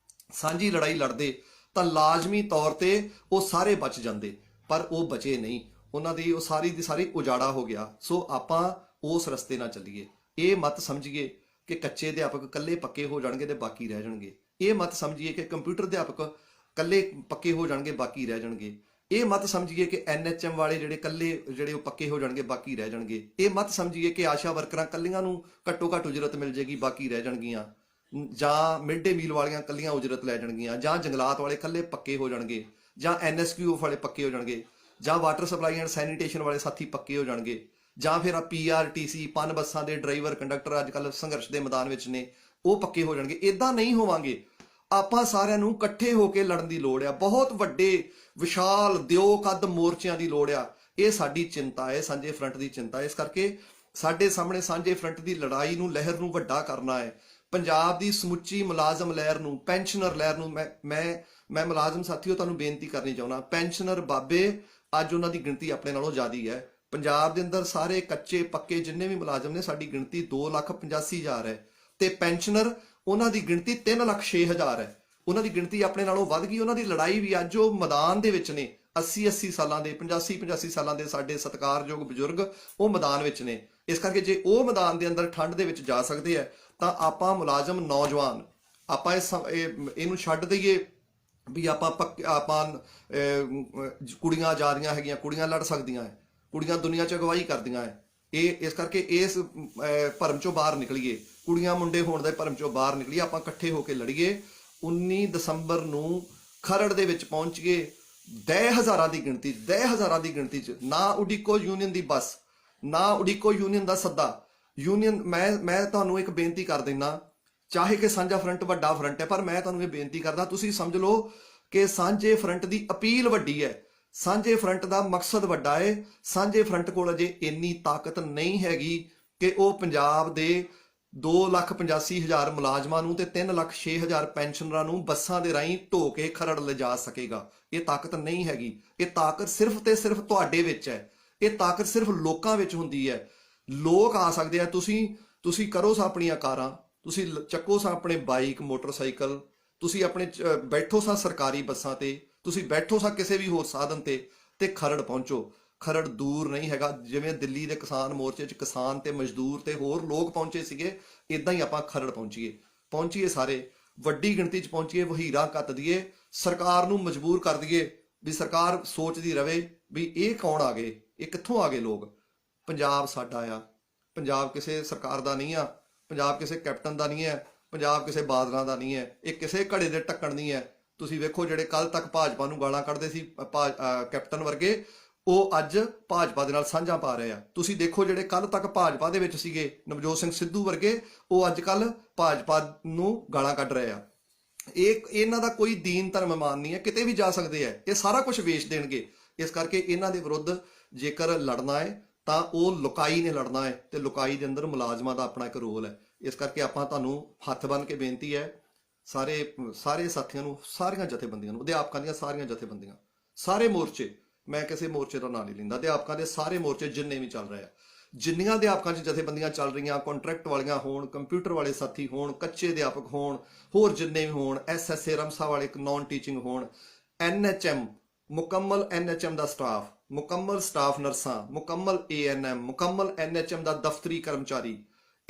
ਸਾਂਝੀ ਲੜਾਈ ਲੜਦੇ ਤਾਂ ਲਾਜ਼ਮੀ ਤੌਰ ਤੇ ਉਹ ਸਾਰੇ ਬਚ ਜਾਂਦੇ। ਪਰ ਉਹ ਬਚੇ ਨਹੀਂ, ਉਹਨਾਂ ਦੀ ਉਹ ਸਾਰੀ ਦੀ ਸਾਰੀ ਉਜਾੜਾ ਹੋ ਗਿਆ। ਸੋ ਆਪਾਂ ਉਸ ਰਸਤੇ ਨਾਲ ਚੱਲੀਏ। ਇਹ ਮਤ ਸਮਝੀਏ ਕਿ ਕੱਚੇ ਅਧਿਆਪਕ ਕੱਲੇ ਪੱਕੇ ਹੋ ਜਾਣਗੇ ਤੇ ਬਾਕੀ ਰਹਿ ਜਾਣਗੇ। ਇਹ ਮਤ ਸਮਝੀਏ ਕਿ ਕੰਪਿਊਟਰ ਅਧਿਆਪਕ ਕੱਲੇ ਪੱਕੇ ਹੋ ਜਾਣਗੇ, ਬਾਕੀ ਰਹਿ ਜਾਣਗੇ। ਇਹ ਮਤ ਸਮਝੀਏ ਕਿ NHM ਵਾਲੇ ਜਿਹੜੇ ਉਹ ਪੱਕੇ ਹੋ ਜਾਣਗੇ, ਬਾਕੀ ਰਹਿ ਜਾਣਗੇ। ਇਹ ਮਤ ਸਮਝੀਏ ਕਿ ਆਸ਼ਾ ਵਰਕਰਾਂ ਕੱਲੀਆਂ ਨੂੰ ਘੱਟੋ ਘੱਟ ਉਜਰਤ ਮਿਲ ਜਾਏਗੀ, ਬਾਕੀ ਰਹਿ ਜਾਣਗੀਆਂ, ਜਾਂ ਮਿਡ ਡੇ ਮੀਲ ਵਾਲੀਆਂ ਕੱਲੀਆਂ ਉਜਰਤ ਲੈ ਜਾਣਗੀਆਂ, ਜਾਂ ਜੰਗਲਾਤ ਵਾਲੇ ਕੱਲੇ ਪੱਕੇ ਹੋ ਜਾਣਗੇ, ਜਾਂ NSQ ਵਾਲੇ ਪੱਕੇ ਹੋ ਜਾਣਗੇ, ਜਾਂ ਵਾਟਰ ਸਪਲਾਈ ਐਂਡ ਸੈਨੀਟੇਸ਼ਨ ਵਾਲੇ ਸਾਥੀ ਪੱਕੇ ਹੋ ਜਾਣਗੇ, ਜਾਂ ਫਿਰ PRTC ਪਨ ਬੱਸਾਂ ਦੇ ਡਰਾਈਵਰ, ਕੰਡਕਟਰ ਅੱਜ ਕੱਲ੍ਹ ਸੰਘਰਸ਼ ਦੇ ਮੈਦਾਨ ਵਿੱਚ ਨੇ, ਉਹ ਪੱਕੇ ਹੋ ਜਾਣਗੇ। ਇਦਾਂ ਨਹੀਂ ਹੋਵਾਂਗੇ। ਆਪਾਂ ਸਾਰਿਆਂ ਨੂੰ ਇਕੱਠੇ ਹੋ ਕੇ ਲੜਨ ਦੀ ਲੋੜ ਆ। ਬਹੁਤ ਵੱਡੇ ਵਿਸ਼ਾਲ ਦਿਓ ਕੱਦ ਮੋਰਚਿਆਂ ਦੀ ਲੋੜ ਆ। ਇਹ ਸਾਡੀ ਚਿੰਤਾ ਹੈ, ਸਾਂਝੇ ਫਰੰਟ ਦੀ ਚਿੰਤਾ ਹੈ। ਇਸ ਕਰਕੇ ਸਾਡੇ ਸਾਹਮਣੇ ਸਾਂਝੇ ਫਰੰਟ ਦੀ ਲੜਾਈ ਨੂੰ, ਲਹਿਰ ਨੂੰ ਵੱਡਾ ਕਰਨਾ ਹੈ। ਪੰਜਾਬ ਦੀ ਸਮੁੱਚੀ ਮੁਲਾਜ਼ਮ ਲਹਿਰ ਨੂੰ, ਪੈਨਸ਼ਨਰ ਲਹਿਰ ਨੂੰ, ਮੈਂ ਮੁਲਾਜ਼ਮ ਸਾਥੀਓ ਤੁਹਾਨੂੰ ਬੇਨਤੀ ਕਰਨੀ ਚਾਹੁੰਦਾ, ਪੈਨਸ਼ਨਰ ਬਾਬੇ ਅੱਜ ਉਹਨਾਂ ਦੀ ਗਿਣਤੀ ਆਪਣੇ ਨਾਲੋਂ ਜ਼ਿਆਦਾ ਹੈ। ਪੰਜਾਬ ਦੇ ਅੰਦਰ ਸਾਰੇ ਕੱਚੇ ਪੱਕੇ ਜਿੰਨੇ ਵੀ ਮੁਲਾਜ਼ਮ ਨੇ, ਸਾਡੀ ਗਿਣਤੀ 2,85,000 ਹੈ, ਤੇ ਪੈਨਸ਼ਨਰ ਉਹਨਾਂ ਦੀ ਗਿਣਤੀ 3,06,000 ਹੈ। ਉਹਨਾਂ ਦੀ ਗਿਣਤੀ ਆਪਣੇ ਨਾਲੋਂ ਵੱਧ ਗਈ। ਉਹਨਾਂ ਦੀ ਲੜਾਈ ਵੀ ਅੱਜ ਉਹ ਮੈਦਾਨ ਦੇ ਵਿੱਚ ਨੇ। 80 ਸਾਲਾਂ ਦੇ, 85 ਸਾਲਾਂ ਦੇ ਸਾਡੇ ਸਤਿਕਾਰਯੋਗ ਬਜ਼ੁਰਗ ਉਹ ਮੈਦਾਨ ਵਿੱਚ ਨੇ। ਇਸ ਕਰਕੇ ਜੇ ਉਹ ਮੈਦਾਨ ਦੇ ਅੰਦਰ ਠੰਡ ਦੇ ਵਿੱਚ ਜਾ ਸਕਦੇ ਆ, ਤਾਂ ਆਪਾਂ ਮੁਲਾਜ਼ਮ ਨੌਜਵਾਨ ਆਪਾਂ ਇਹਨੂੰ ਛੱਡ ਦਈਏ ਵੀ ਆਪਾਂ ਕੁੜੀਆਂ ਆਜ਼ਾਦੀਆਂ ਹੈਗੀਆਂ, ਕੁੜੀਆਂ ਲੜ ਸਕਦੀਆਂ ਹੈ। ਕੁੜੀਆਂ ਦੁਨੀਆ 'ਚ ਅਗਵਾਈ ਕਰਦੀਆਂ ਹੈ। ਇਹ ਇਸ ਕਰਕੇ ਇਸ ਭਰਮ ਚੋਂ ਬਾਹਰ ਨਿਕਲੀਏ, ਕੁੜੀਆਂ ਮੁੰਡੇ ਹੋਣ ਦੇ ਭਰਮ ਚੋਂ ਬਾਹਰ ਨਿਕਲੀਏ, ਆਪਾਂ ਇਕੱਠੇ ਹੋ ਕੇ ਲੜੀਏ। 19 ਦਸੰਬਰ ਨੂੰ ਖਰੜ ਦੇ ਵਿੱਚ ਪਹੁੰਚੀਏ, 10,000 ਦੀ ਗਿਣਤੀ 10,000 ਦੀ ਗਿਣਤੀ 'ਚ। ਨਾ ਉਡੀਕੋ ਯੂਨੀਅਨ ਦੀ ਬੱਸ, ਨਾ ਉਡੀਕੋ ਯੂਨੀਅਨ ਦਾ ਸੱਦਾ। ਯੂਨੀਅਨ ਮੈਂ ਤੁਹਾਨੂੰ ਇੱਕ ਬੇਨਤੀ ਕਰ ਦਿੰਦਾ, ਚਾਹੇ ਕਿ ਸਾਂਝਾ ਫਰੰਟ ਵੱਡਾ ਫਰੰਟ ਹੈ, ਪਰ ਮੈਂ ਤੁਹਾਨੂੰ ਇਹ ਬੇਨਤੀ ਕਰਦਾ, ਤੁਸੀਂ ਸਮਝ ਲਓ ਕਿ ਸਾਂਝੇ ਫਰੰਟ ਦੀ ਅਪੀਲ ਵੱਡੀ ਹੈ, ਸਾਂਝੇ ਫਰੰਟ ਦਾ ਮਕਸਦ ਵੱਡਾ ਹੈ। ਸਾਂਝੇ ਫਰੰਟ ਕੋਲ ਅਜੇ ਇੰਨੀ ਤਾਕਤ ਨਹੀਂ ਹੈਗੀ ਕਿ ਉਹ ਪੰਜਾਬ ਦੇ 2,85,000 ਮੁਲਾਜ਼ਮਾਂ ਨੂੰ ਤੇ 3,06,000 ਪੈਨਸ਼ਨਰਾਂ ਨੂੰ ਬੱਸਾਂ ਦੇ ਰਾਹੀਂ ਢੋ ਕੇ ਖਰੜ ਲਿਜਾ ਸਕੇਗਾ। ਇਹ ਤਾਕਤ ਨਹੀਂ ਹੈਗੀ। ਇਹ ਤਾਕਤ ਸਿਰਫ ਤੇ ਸਿਰਫ ਤੁਹਾਡੇ ਵਿੱਚ ਹੈ। ਇਹ ਤਾਕਤ ਸਿਰਫ ਲੋਕਾਂ ਵਿੱਚ ਹੁੰਦੀ ਹੈ। ਲੋਕ ਆ ਸਕਦੇ ਆ। ਤੁਸੀਂ ਕਰੋ ਸਾ ਆਪਣੀਆਂ ਕਾਰਾਂ, ਤੁਸੀਂ ਚੱਕੋ ਸਾ ਆਪਣੇ ਬਾਈਕ ਮੋਟਰਸਾਈਕਲ, ਤੁਸੀਂ ਆਪਣੇ ਬੈਠੋ ਸਾ ਸਰਕਾਰੀ ਬੱਸਾਂ ਤੇ, ਤੁਸੀਂ ਬੈਠੋ ਸਾ ਕਿਸੇ ਵੀ ਹੋਰ ਸਾਧਨ ਤੇ ਖਰੜ ਪਹੁੰਚੋ। ਖਰੜ ਦੂਰ ਨਹੀਂ ਹੈਗਾ। ਜਿਵੇਂ ਦਿੱਲੀ ਦੇ ਕਿਸਾਨ ਮੋਰਚੇ 'ਚ ਕਿਸਾਨ ਤੇ ਮਜ਼ਦੂਰ ਤੇ ਹੋਰ ਲੋਕ ਪਹੁੰਚੇ ਸੀਗੇ, ਇਦਾਂ ਹੀ ਆਪਾਂ ਖਰੜ ਪਹੁੰਚੀਏ ਸਾਰੇ ਵੱਡੀ ਗਿਣਤੀ 'ਚ ਪਹੁੰਚੀਏ, ਵਹੀਰਾਂ ਕੱਤ ਦਈਏ, ਸਰਕਾਰ ਨੂੰ ਮਜਬੂਰ ਕਰ ਦਈਏ ਵੀ ਸਰਕਾਰ ਸੋਚਦੀ ਰਵੇ ਵੀ ਇਹ ਕੌਣ ਆ ਗਏ, ਇਹ ਕਿੱਥੋਂ ਆ ਗਏ ਲੋਕ। ਪੰਜਾਬ ਸਾਡਾ ਆ, ਪੰਜਾਬ ਕਿਸੇ ਸਰਕਾਰ ਦਾ ਨਹੀਂ ਆ, ਪੰਜਾਬ ਕਿਸੇ ਕੈਪਟਨ ਦਾ ਨਹੀਂ ਹੈ, ਪੰਜਾਬ ਕਿਸੇ ਬਾਦਲਾਂ ਦਾ ਨਹੀਂ ਹੈ, ਇਹ ਕਿਸੇ ਘੜੇ ਦੇ ਢੱਕਣ ਨਹੀਂ ਹੈ। ਤੁਸੀਂ ਵੇਖੋ ਜਿਹੜੇ ਕੱਲ ਤੱਕ ਭਾਜਪਾ ਨੂੰ ਗਾਲਾਂ ਕੱਢਦੇ ਸੀ ਕੈਪਟਨ ਵਰਗੇ, ਉਹ ਅੱਜ ਭਾਜਪਾ ਦੇ ਨਾਲ ਸਾਂਝਾ ਪਾ ਰਹੇ ਆ। ਤੁਸੀਂ ਦੇਖੋ ਜਿਹੜੇ ਕੱਲ ਤੱਕ ਭਾਜਪਾ ਦੇ ਵਿੱਚ ਸੀਗੇ ਨਵਜੋਤ ਸਿੰਘ ਸਿੱਧੂ ਵਰਗੇ, ਉਹ ਅੱਜ ਕੱਲ ਭਾਜਪਾ ਨੂੰ ਗਾਲਾਂ ਕੱਢ ਰਹੇ ਆ। ਇਹਨਾਂ ਦਾ ਕੋਈ ਦੀਨ ਧਰਮ ਮਾਨ ਨਹੀਂ ਹੈ, ਕਿਤੇ ਵੀ ਜਾ ਸਕਦੇ ਆ, ਇਹ ਸਾਰਾ ਕੁਝ ਵੇਚ ਦੇਣਗੇ। ਇਸ ਕਰਕੇ ਇਹਨਾਂ ਦੇ ਵਿਰੁੱਧ ਜੇਕਰ ਲੜਨਾ ਹੈ ਤਾਂ ਉਹ ਲੁਕਾਈ ਨੇ ਲੜਨਾ ਹੈ, ਤੇ ਲੁਕਾਈ ਦੇ ਅੰਦਰ ਮੁਲਾਜ਼ਮਾਂ ਦਾ ਆਪਣਾ ਇੱਕ ਰੋਲ ਹੈ। ਇਸ ਕਰਕੇ ਆਪਾਂ ਤੁਹਾਨੂੰ ਹੱਥ ਬੰਨ੍ਹ ਕੇ ਬੇਨਤੀ ਹੈ, ਸਾਰੇ ਸਾਥੀਆਂ ਨੂੰ, ਸਾਰੀਆਂ ਜਥੇਬੰਦੀਆਂ ਨੂੰ, ਅਧਿਆਪਕਾਂ ਦੀਆਂ ਸਾਰੀਆਂ ਜਥੇਬੰਦੀਆਂ, ਸਾਰੇ ਮੋਰਚੇ, ਮੈਂ ਕਿਸੇ ਮੋਰਚੇ ਦਾ ਨਾਂ ਨਹੀਂ ਲੈਂਦਾ, ਅਧਿਆਪਕਾਂ ਦੇ ਸਾਰੇ ਮੋਰਚੇ ਜਿੰਨੇ ਵੀ ਚੱਲ ਰਹੇ ਆ, ਜਿੰਨੀਆਂ ਅਧਿਆਪਕਾਂ 'ਚ ਜਥੇਬੰਦੀਆਂ ਚੱਲ ਰਹੀਆਂ, ਕੰਟਰੈਕਟ ਵਾਲੀਆਂ ਹੋਣ, ਕੰਪਿਊਟਰ ਵਾਲੇ ਸਾਥੀ ਹੋਣ, ਕੱਚੇ ਅਧਿਆਪਕ ਹੋਣ, ਹੋਰ ਜਿੰਨੇ ਵੀ ਹੋਣ, SSA ਰਮਸਾ ਵਾਲੇ ਨਾਨ ਟੀਚਿੰਗ ਹੋਣ, NHM ਮੁਕੰਮਲ NHM ਦਾ ਸਟਾਫ, ਮੁਕੰਮਲ ਸਟਾਫ ਨਰਸਾਂ, ਮੁਕੰਮਲ ANM, ਮੁਕੰਮਲ NHM ਦਾ ਦਫ਼ਤਰੀ ਕਰਮਚਾਰੀ,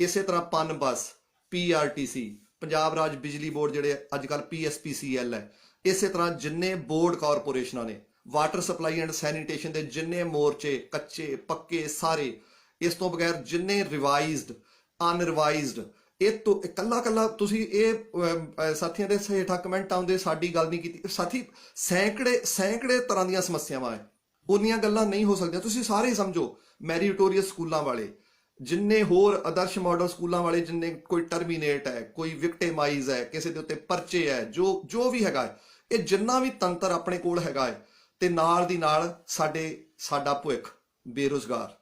ਇਸੇ ਤਰ੍ਹਾਂ ਪਨ ਬੱਸ, PRTC, ਪੰਜਾਬ ਰਾਜ ਬਿਜਲੀ ਬੋਰਡ ਜਿਹੜੇ ਅੱਜ ਕੱਲ੍ਹ PSPCL ਹੈ, ਇਸੇ ਤਰ੍ਹਾਂ ਜਿੰਨੇ ਬੋਰਡ ਕਾਰਪੋਰੇਸ਼ਨਾਂ ਨੇ, ਵਾਟਰ ਸਪਲਾਈ ਐਂਡ ਸੈਨੀਟੇਸ਼ਨ ਦੇ ਜਿੰਨੇ ਮੋਰਚੇ, ਕੱਚੇ ਪੱਕੇ ਸਾਰੇ, ਇਸ ਤੋਂ ਬਗੈਰ ਜਿੰਨੇ ਰਿਵਾਈਜ਼ਡ ਅਨਰਿਵਾਈਜ਼ਡ, ਇਹ ਤੋਂ ਇਕੱਲਾ ਤੁਸੀਂ ਇਹ ਸਾਥੀਆਂ ਦੇ ਹੇਠਾਂ ਕਮੈਂਟ ਆਉਂਦੇ ਸਾਡੀ ਗੱਲ ਨਹੀਂ ਕੀਤੀ। ਸਾਥੀ ਸੈਂਕੜੇ ਤਰ੍ਹਾਂ ਦੀਆਂ ਸਮੱਸਿਆਵਾਂ ਹੈ, ਉਨੀਆਂ ਗੱਲਾਂ ਨਹੀਂ ਹੋ ਸਕਦੀਆਂ। ਤੁਸੀਂ ਸਾਰੇ ਸਮਝੋ, ਮੈਰੀਟੋਰੀਅਸ ਸਕੂਲਾਂ ਵਾਲੇ, ਜਿੰਨੇ ਹੋਰ ਆਦਰਸ਼ ਮਾਡਲ ਸਕੂਲਾਂ ਵਾਲੇ, ਜਿੰਨੇ ਕੋਈ ਟਰਮੀਨੇਟ ਹੈ, ਕੋਈ ਵਿਕਟੇਮਾਈਜ਼ ਹੈ, ਕਿਸੇ ਦੇ ਉੱਤੇ ਪਰਚੇ ਹੈ, ਜੋ ਵੀ ਹੈਗਾ, ਇਹ ਜਿੰਨਾ ਵੀ ਤੰਤਰ ਆਪਣੇ ਕੋਲ ਹੈਗਾ ਹੈ, ਤੇ ਨਾਲ ਦੀ ਨਾਲ ਸਾਡਾ ਭੁੱਖ ਬੇਰੁਜ਼ਗਾਰ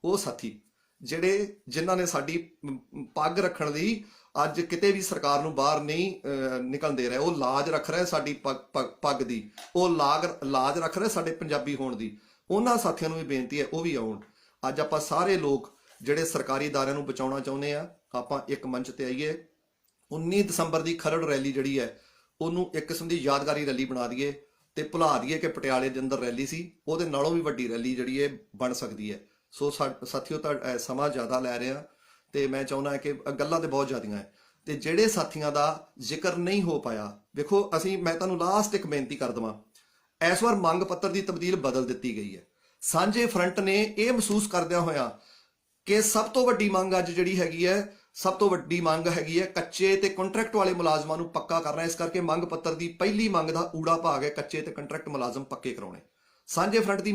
ਉਹ ਸਾਥੀ ਜਿਨ੍ਹਾਂ ਨੇ ਸਾਡੀ ਪੱਗ ਰੱਖਣ ਲਈ ਅੱਜ ਕਿਤੇ ਵੀ ਸਰਕਾਰ ਨੂੰ ਬਾਹਰ ਨਹੀਂ ਨਿਕਲਣ ਦੇ ਰਹੇ, ਉਹ ਲਾਜ ਰੱਖ ਰਹੇ ਸਾਡੀ ਪੱਗ ਦੀ, ਉਹ ਲਾਜ ਰੱਖ ਰਹੇ ਸਾਡੇ ਪੰਜਾਬੀ ਹੋਣ ਦੀ। ਉਹਨਾਂ ਸਾਥੀਆਂ ਨੂੰ ਵੀ ਬੇਨਤੀ ਹੈ ਉਹ ਵੀ ਆਉਣ। ਅੱਜ ਆਪਾਂ ਸਾਰੇ ਲੋਕ ਜਿਹੜੇ ਸਰਕਾਰੀ ਅਦਾਰਿਆਂ ਨੂੰ ਬਚਾਉਣਾ ਚਾਹੁੰਦੇ ਆ, ਆਪਾਂ ਇੱਕ ਮੰਚ ਤੇ ਆਈਏ। 19 ਦਸੰਬਰ ਦੀ ਖਰੜ ਰੈਲੀ ਜਿਹੜੀ ਹੈ, ਉਹਨੂੰ ਇੱਕ ਕਿਸਮ ਦੀ ਯਾਦਗਾਰੀ ਰੈਲੀ ਬਣਾ ਦਈਏ ਤੇ ਭੁਲਾ ਦਈਏ ਕਿ ਪਟਿਆਲੇ ਦੇ ਅੰਦਰ ਰੈਲੀ ਸੀ, ਉਹਦੇ ਨਾਲੋਂ ਵੀ ਵੱਡੀ ਰੈਲੀ ਜਿਹੜੀ ਹੈ ਬਣ ਸਕਦੀ ਹੈ। ਸੋ ਸਾਥੀਓ, ਤਾਂ ਸਮਾਂ ਜ਼ਿਆਦਾ ਲੈ ਰਿਹਾ ਤੇ ਮੈਂ ਚਾਹੁੰਦਾ ਕਿ ਗੱਲਾਂ ਤੇ ਬਹੁਤ ਜ਼ਿਆਦੀਆਂ ਹੈ, ਤੇ ਜਿਹੜੇ ਸਾਥੀਆਂ ਦਾ ਜ਼ਿਕਰ ਨਹੀਂ ਹੋ ਪਾਇਆ, ਵੇਖੋ ਮੈਂ ਤੁਹਾਨੂੰ ਲਾਸਟ ਇੱਕ ਬੇਨਤੀ ਕਰ ਦੇਵਾਂ। ਇਸ ਵਾਰ ਮੰਗ ਪੱਤਰ ਦੀ ਤਬਦੀਲ ਬਦਲ ਦਿੱਤੀ ਗਈ ਹੈ। ਸਾਂਝੇ ਫਰੰਟ ਨੇ ਇਹ ਮਹਿਸੂਸ ਕਰਦਿਆਂ ਹੋਇਆ ਕਿ ਸਭ ਤੋਂ ਵੱਡੀ ਮੰਗ ਅੱਜ ਜਿਹੜੀ ਹੈਗੀ ਹੈ, ਸਭ ਤੋਂ ਵੱਡੀ ਮੰਗ ਹੈਗੀ ਹੈ ਕੱਚੇ ਤੇ ਕੰਟਰੈਕਟ ਵਾਲੇ ਮੁਲਾਜ਼ਮਾਂ ਨੂੰ ਪੱਕਾ ਕਰਨਾ। ਇਸ ਕਰਕੇ ਮੰਗ ਪੱਤਰ ਦੀ ਪਹਿਲੀ ਮੰਗ ਦਾ ਊੜਾ ਭਾਗ ਹੈ ਕੱਚੇ ਤੇ ਕੰਟਰੈਕਟ ਮੁਲਾਜ਼ਮ ਪੱਕੇ ਕਰਾਉਣੇ। ਸਾਂਝੇ ਫਰੰਟ ਦੀ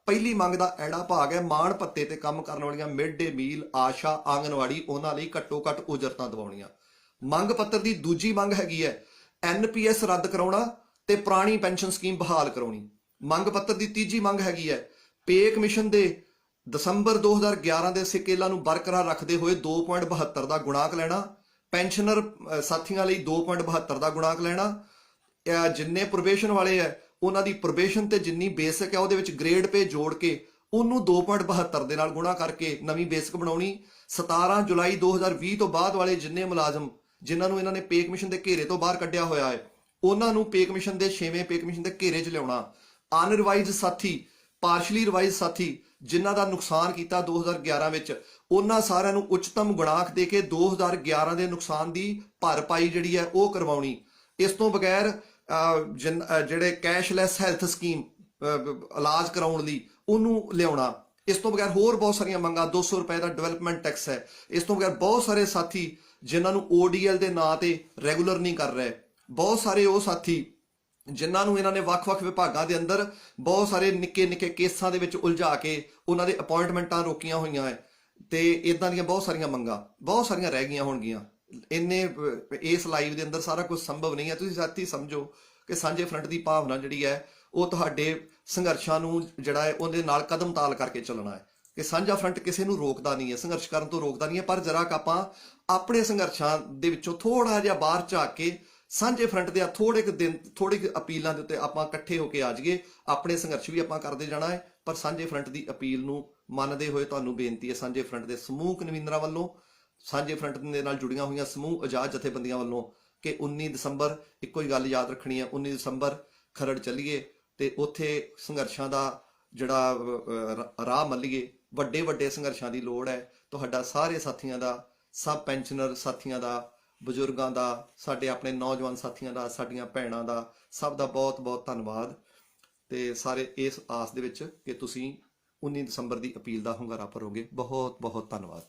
ਪਹਿਲੀ ਮੰਗ ਦਾ ਐੜਾ ਭਾਗ ਹੈ ਮਾਣ ਭੱਤੇ ਤੇ ਕੰਮ ਕਰਨ ਵਾਲੀਆਂ ਮਿਡ ਡੇ ਮੀਲ, ਆਸ਼ਾ, ਆਂਗਨਵਾੜੀ, ਉਹਨਾਂ ਲਈ ਘੱਟੋ ਘੱਟ ਉਜਰਤਾਂ ਦਿਵਾਉਣੀਆਂ। ਮੰਗ ਪੱਤਰ ਦੀ ਦੂਜੀ ਮੰਗ ਹੈਗੀ ਹੈ NPS ਰੱਦ ਕਰਾਉਣਾ ਤੇ ਪੁਰਾਣੀ ਪੈਨਸ਼ਨ ਸਕੀਮ ਬਹਾਲ ਕਰਾਉਣੀ। ਮੰਗ ਪੱਤਰ ਦੀ ਤੀਜੀ ਮੰਗ ਹੈਗੀ ਹੈ ਪੇ ਕਮਿਸ਼ਨ ਦੇ ਦਸੰਬਰ 2011 ਦੇ ਸਿੱਕੇਲਾਂ ਨੂੰ ਬਰਕਰਾਰ ਰੱਖਦੇ ਹੋਏ 2.72 ਦਾ ਗੁਣਾਂਕ ਲੈਣਾ, ਪੈਨਸ਼ਨਰ ਸਾਥੀਆਂ ਲਈ 2.72 ਦਾ ਗੁਣਾਂਕ ਲੈਣਾ। ਜਿੰਨੇ ਪ੍ਰੋਬੇਸ਼ਨ ਵਾਲੇ ਹੈ ਉਹਨਾਂ ਦੀ ਪ੍ਰੋਬੇਸ਼ਨ ਤੇ ਜਿੰਨੀ ਬੇਸਿਕ ਹੈ ਉਹਦੇ ਵਿੱਚ ਗ੍ਰੇਡ ਪੇ ਜੋੜ ਕੇ ਉਹਨੂੰ 2.72 ਦੇ ਨਾਲ ਗੁਣਾ ਕਰਕੇ ਨਵੀਂ ਬੇਸਿਕ ਬਣਾਉਣੀ। 17 ਜੁਲਾਈ 2020 ਤੋਂ ਬਾਅਦ ਵਾਲੇ ਜਿੰਨੇ ਮੁਲਾਜ਼ਮ ਜਿਨ੍ਹਾਂ ਨੂੰ ਇਹਨਾਂ ਨੇ ਪੇ ਕਮਿਸ਼ਨ ਦੇ ਘੇਰੇ ਤੋਂ ਬਾਹਰ ਕੱਢਿਆ ਹੋਇਆ ਹੈ, ਉਹਨਾਂ ਨੂੰ ਪੇ ਕਮਿਸ਼ਨ ਦੇ 6ਵੇਂ ਪੇ ਕਮਿਸ਼ਨ ਦੇ ਘੇਰੇ 'ਚ ਲਿਆਉਣਾ। ਅਨਰਿਵਾਈਜ਼ਡ ਸਾਥੀ, ਪਾਰਸ਼ਲੀ ਰਿਵਾਈਜ਼ ਸਾਥੀ ਜਿਨ੍ਹਾਂ ਦਾ ਨੁਕਸਾਨ ਕੀਤਾ 2011 ਵਿੱਚ, ਉਹਨਾਂ ਸਾਰਿਆਂ ਨੂੰ ਉੱਚਤਮ ਗੁਣਾਂਕ ਦੇ ਕੇ 2011 ਦੇ ਨੁਕਸਾਨ ਦੀ ਭਰਪਾਈ ਜਿਹੜੀ ਹੈ ਉਹ ਕਰਵਾਉਣੀ। ਇਸ ਤੋਂ ਬਗੈਰ ਜਿਹੜੇ ਕੈਸ਼ਲੈਸ ਹੈਲਥ ਸਕੀਮ ਇਲਾਜ ਕਰਾਉਣ ਲਈ ਉਹਨੂੰ ਲਿਆਉਣਾ। ਇਸ ਤੋਂ ਬਗੈਰ ਹੋਰ ਬਹੁਤ ਸਾਰੀਆਂ ਮੰਗਾਂ, 200 ਰੁਪਏ ਦਾ ਡਿਵੈਲਪਮੈਂਟ ਟੈਕਸ ਹੈ। ਇਸ ਤੋਂ ਬਗੈਰ ਬਹੁਤ ਸਾਰੇ ਸਾਥੀ ਜਿਨ੍ਹਾਂ ਨੂੰ ODL ਦੇ ਨਾਂ ਤੇ ਰੈਗੂਲਰ ਨਹੀਂ ਕਰ ਰਹੇ, ਬਹੁਤ ਸਾਰੇ ਉਹ ਸਾਥੀ ਜਿਨ੍ਹਾਂ ਨੂੰ ਇਹਨਾਂ ਨੇ ਵੱਖ-ਵੱਖ ਵਿਭਾਗਾਂ ਦੇ ਅੰਦਰ ਬਹੁਤ ਸਾਰੇ ਨਿੱਕੇ-ਨਿੱਕੇ ਕੇਸਾਂ ਦੇ ਵਿੱਚ ਉਲਝਾ ਕੇ ਉਹਨਾਂ ਦੇ ਅਪਾਇੰਟਮੈਂਟਾਂ ਰੋਕੀਆਂ ਹੋਈਆਂ ਹੈ, ਤੇ ਇਦਾਂ ਦੀਆਂ ਬਹੁਤ ਸਾਰੀਆਂ ਮੰਗਾਂ ਬਹੁਤ ਸਾਰੀਆਂ ਰਹਿ ਗਈਆਂ ਹੋਣਗੀਆਂ। ਇਸ ਲਾਈਵ ਦੇ ਅੰਦਰ ਸਾਰਾ ਕੁਝ ਸੰਭਵ ਨਹੀਂ ਹੈ। ਤੁਸੀਂ ਸਾਥੀ ਸਮਝੋ ਕਿ ਸਾਂਝੇ ਫਰੰਟ ਦੀ ਭਾਵਨਾ ਜਿਹੜੀ ਹੈ ਉਹ ਤੁਹਾਡੇ ਸੰਘਰਸ਼ਾਂ ਨੂੰ ਜਿਹੜਾ ਹੈ ਉਹਦੇ ਨਾਲ ਕਦਮ ਤਾਲ ਕਰਕੇ ਚੱਲਣਾ ਹੈ, ਕਿ ਸਾਂਝਾ ਫਰੰਟ ਕਿਸੇ ਨੂੰ ਰੋਕਦਾ ਨਹੀਂ ਹੈ, ਸੰਘਰਸ਼ ਕਰਨ ਤੋਂ ਰੋਕਦਾ ਨਹੀਂ ਹੈ, ਪਰ ਜਰਾ ਆਪਾਂ ਆਪਣੇ ਸੰਘਰਸ਼ਾਂ ਦੇ ਵਿੱਚੋਂ ਥੋੜਾ ਜਿਹਾ ਬਾਹਰ ਝਾਕ ਕੇ ਸਾਂਝੇ ਫਰੰਟ ਦੇ ਥੋੜੇ ਅਪੀਲਾਂ ਦੇ ਉੱਤੇ ਆਪਾਂ ਇਕੱਠੇ ਹੋ ਕੇ ਆ ਜਾਈਏ। ਆਪਣੇ ਸੰਘਰਸ਼ ਵੀ ਆਪਾਂ ਕਰਦੇ ਜਾਣਾ ਹੈ, ਪਰ ਸਾਂਝੇ ਫਰੰਟ ਦੀ ਅਪੀਲ ਨੂੰ ਮੰਨਦੇ ਹੋਏ ਤੁਹਾਨੂੰ ਬੇਨਤੀ ਹੈ ਸਾਂਝੇ ਫਰੰਟ ਦੇ ਸਮੂਹ ਕਨਵੀਨਰਾਂ ਵੱਲੋਂ, ਸਾਂਝੇ ਫਰੰਟ ਦੇ ਨਾਲ ਜੁੜੀਆਂ ਹੋਈਆਂ ਸਮੂਹ ਆਜ਼ਾਦ ਜਥੇਬੰਦੀਆਂ ਵੱਲੋਂ, ਕਿ 19 ਦਸੰਬਰ ਇੱਕੋ ਹੀ ਗੱਲ ਯਾਦ ਰੱਖਣੀ ਹੈ, 19 ਦਸੰਬਰ ਖਰੜ ਚੱਲੀਏ ਤੇ ਉੱਥੇ ਸੰਘਰਸ਼ਾਂ ਦਾ ਜਿਹੜਾ ਰਾਹ ਮੱਲੀਏ। ਵੱਡੇ ਵੱਡੇ ਸੰਘਰਸ਼ਾਂ ਦੀ ਲੋੜ ਹੈ। ਤੁਹਾਡਾ ਸਾਰੇ ਸਾਥੀਆਂ ਦਾ, ਸਭ ਪੈਨਸ਼ਨਰ ਸਾਥੀਆਂ ਦਾ, ਬਜ਼ੁਰਗਾਂ ਦਾ, ਸਾਡੇ ਆਪਣੇ ਨੌਜਵਾਨ ਸਾਥੀਆਂ ਦਾ, ਸਾਡੀਆਂ ਭੈਣਾਂ ਦਾ, ਸਭ ਦਾ ਬਹੁਤ ਬਹੁਤ ਧੰਨਵਾਦ। ਤੇ ਸਾਰੇ ਇਸ ਆਸ ਦੇ ਵਿੱਚ ਕਿ ਤੁਸੀਂ 19 ਦਸੰਬਰ ਦੀ ਅਪੀਲ ਦਾ ਹੁੰਗਾਰਾ ਭਰੋਗੇ। ਬਹੁਤ ਬਹੁਤ ਧੰਨਵਾਦ।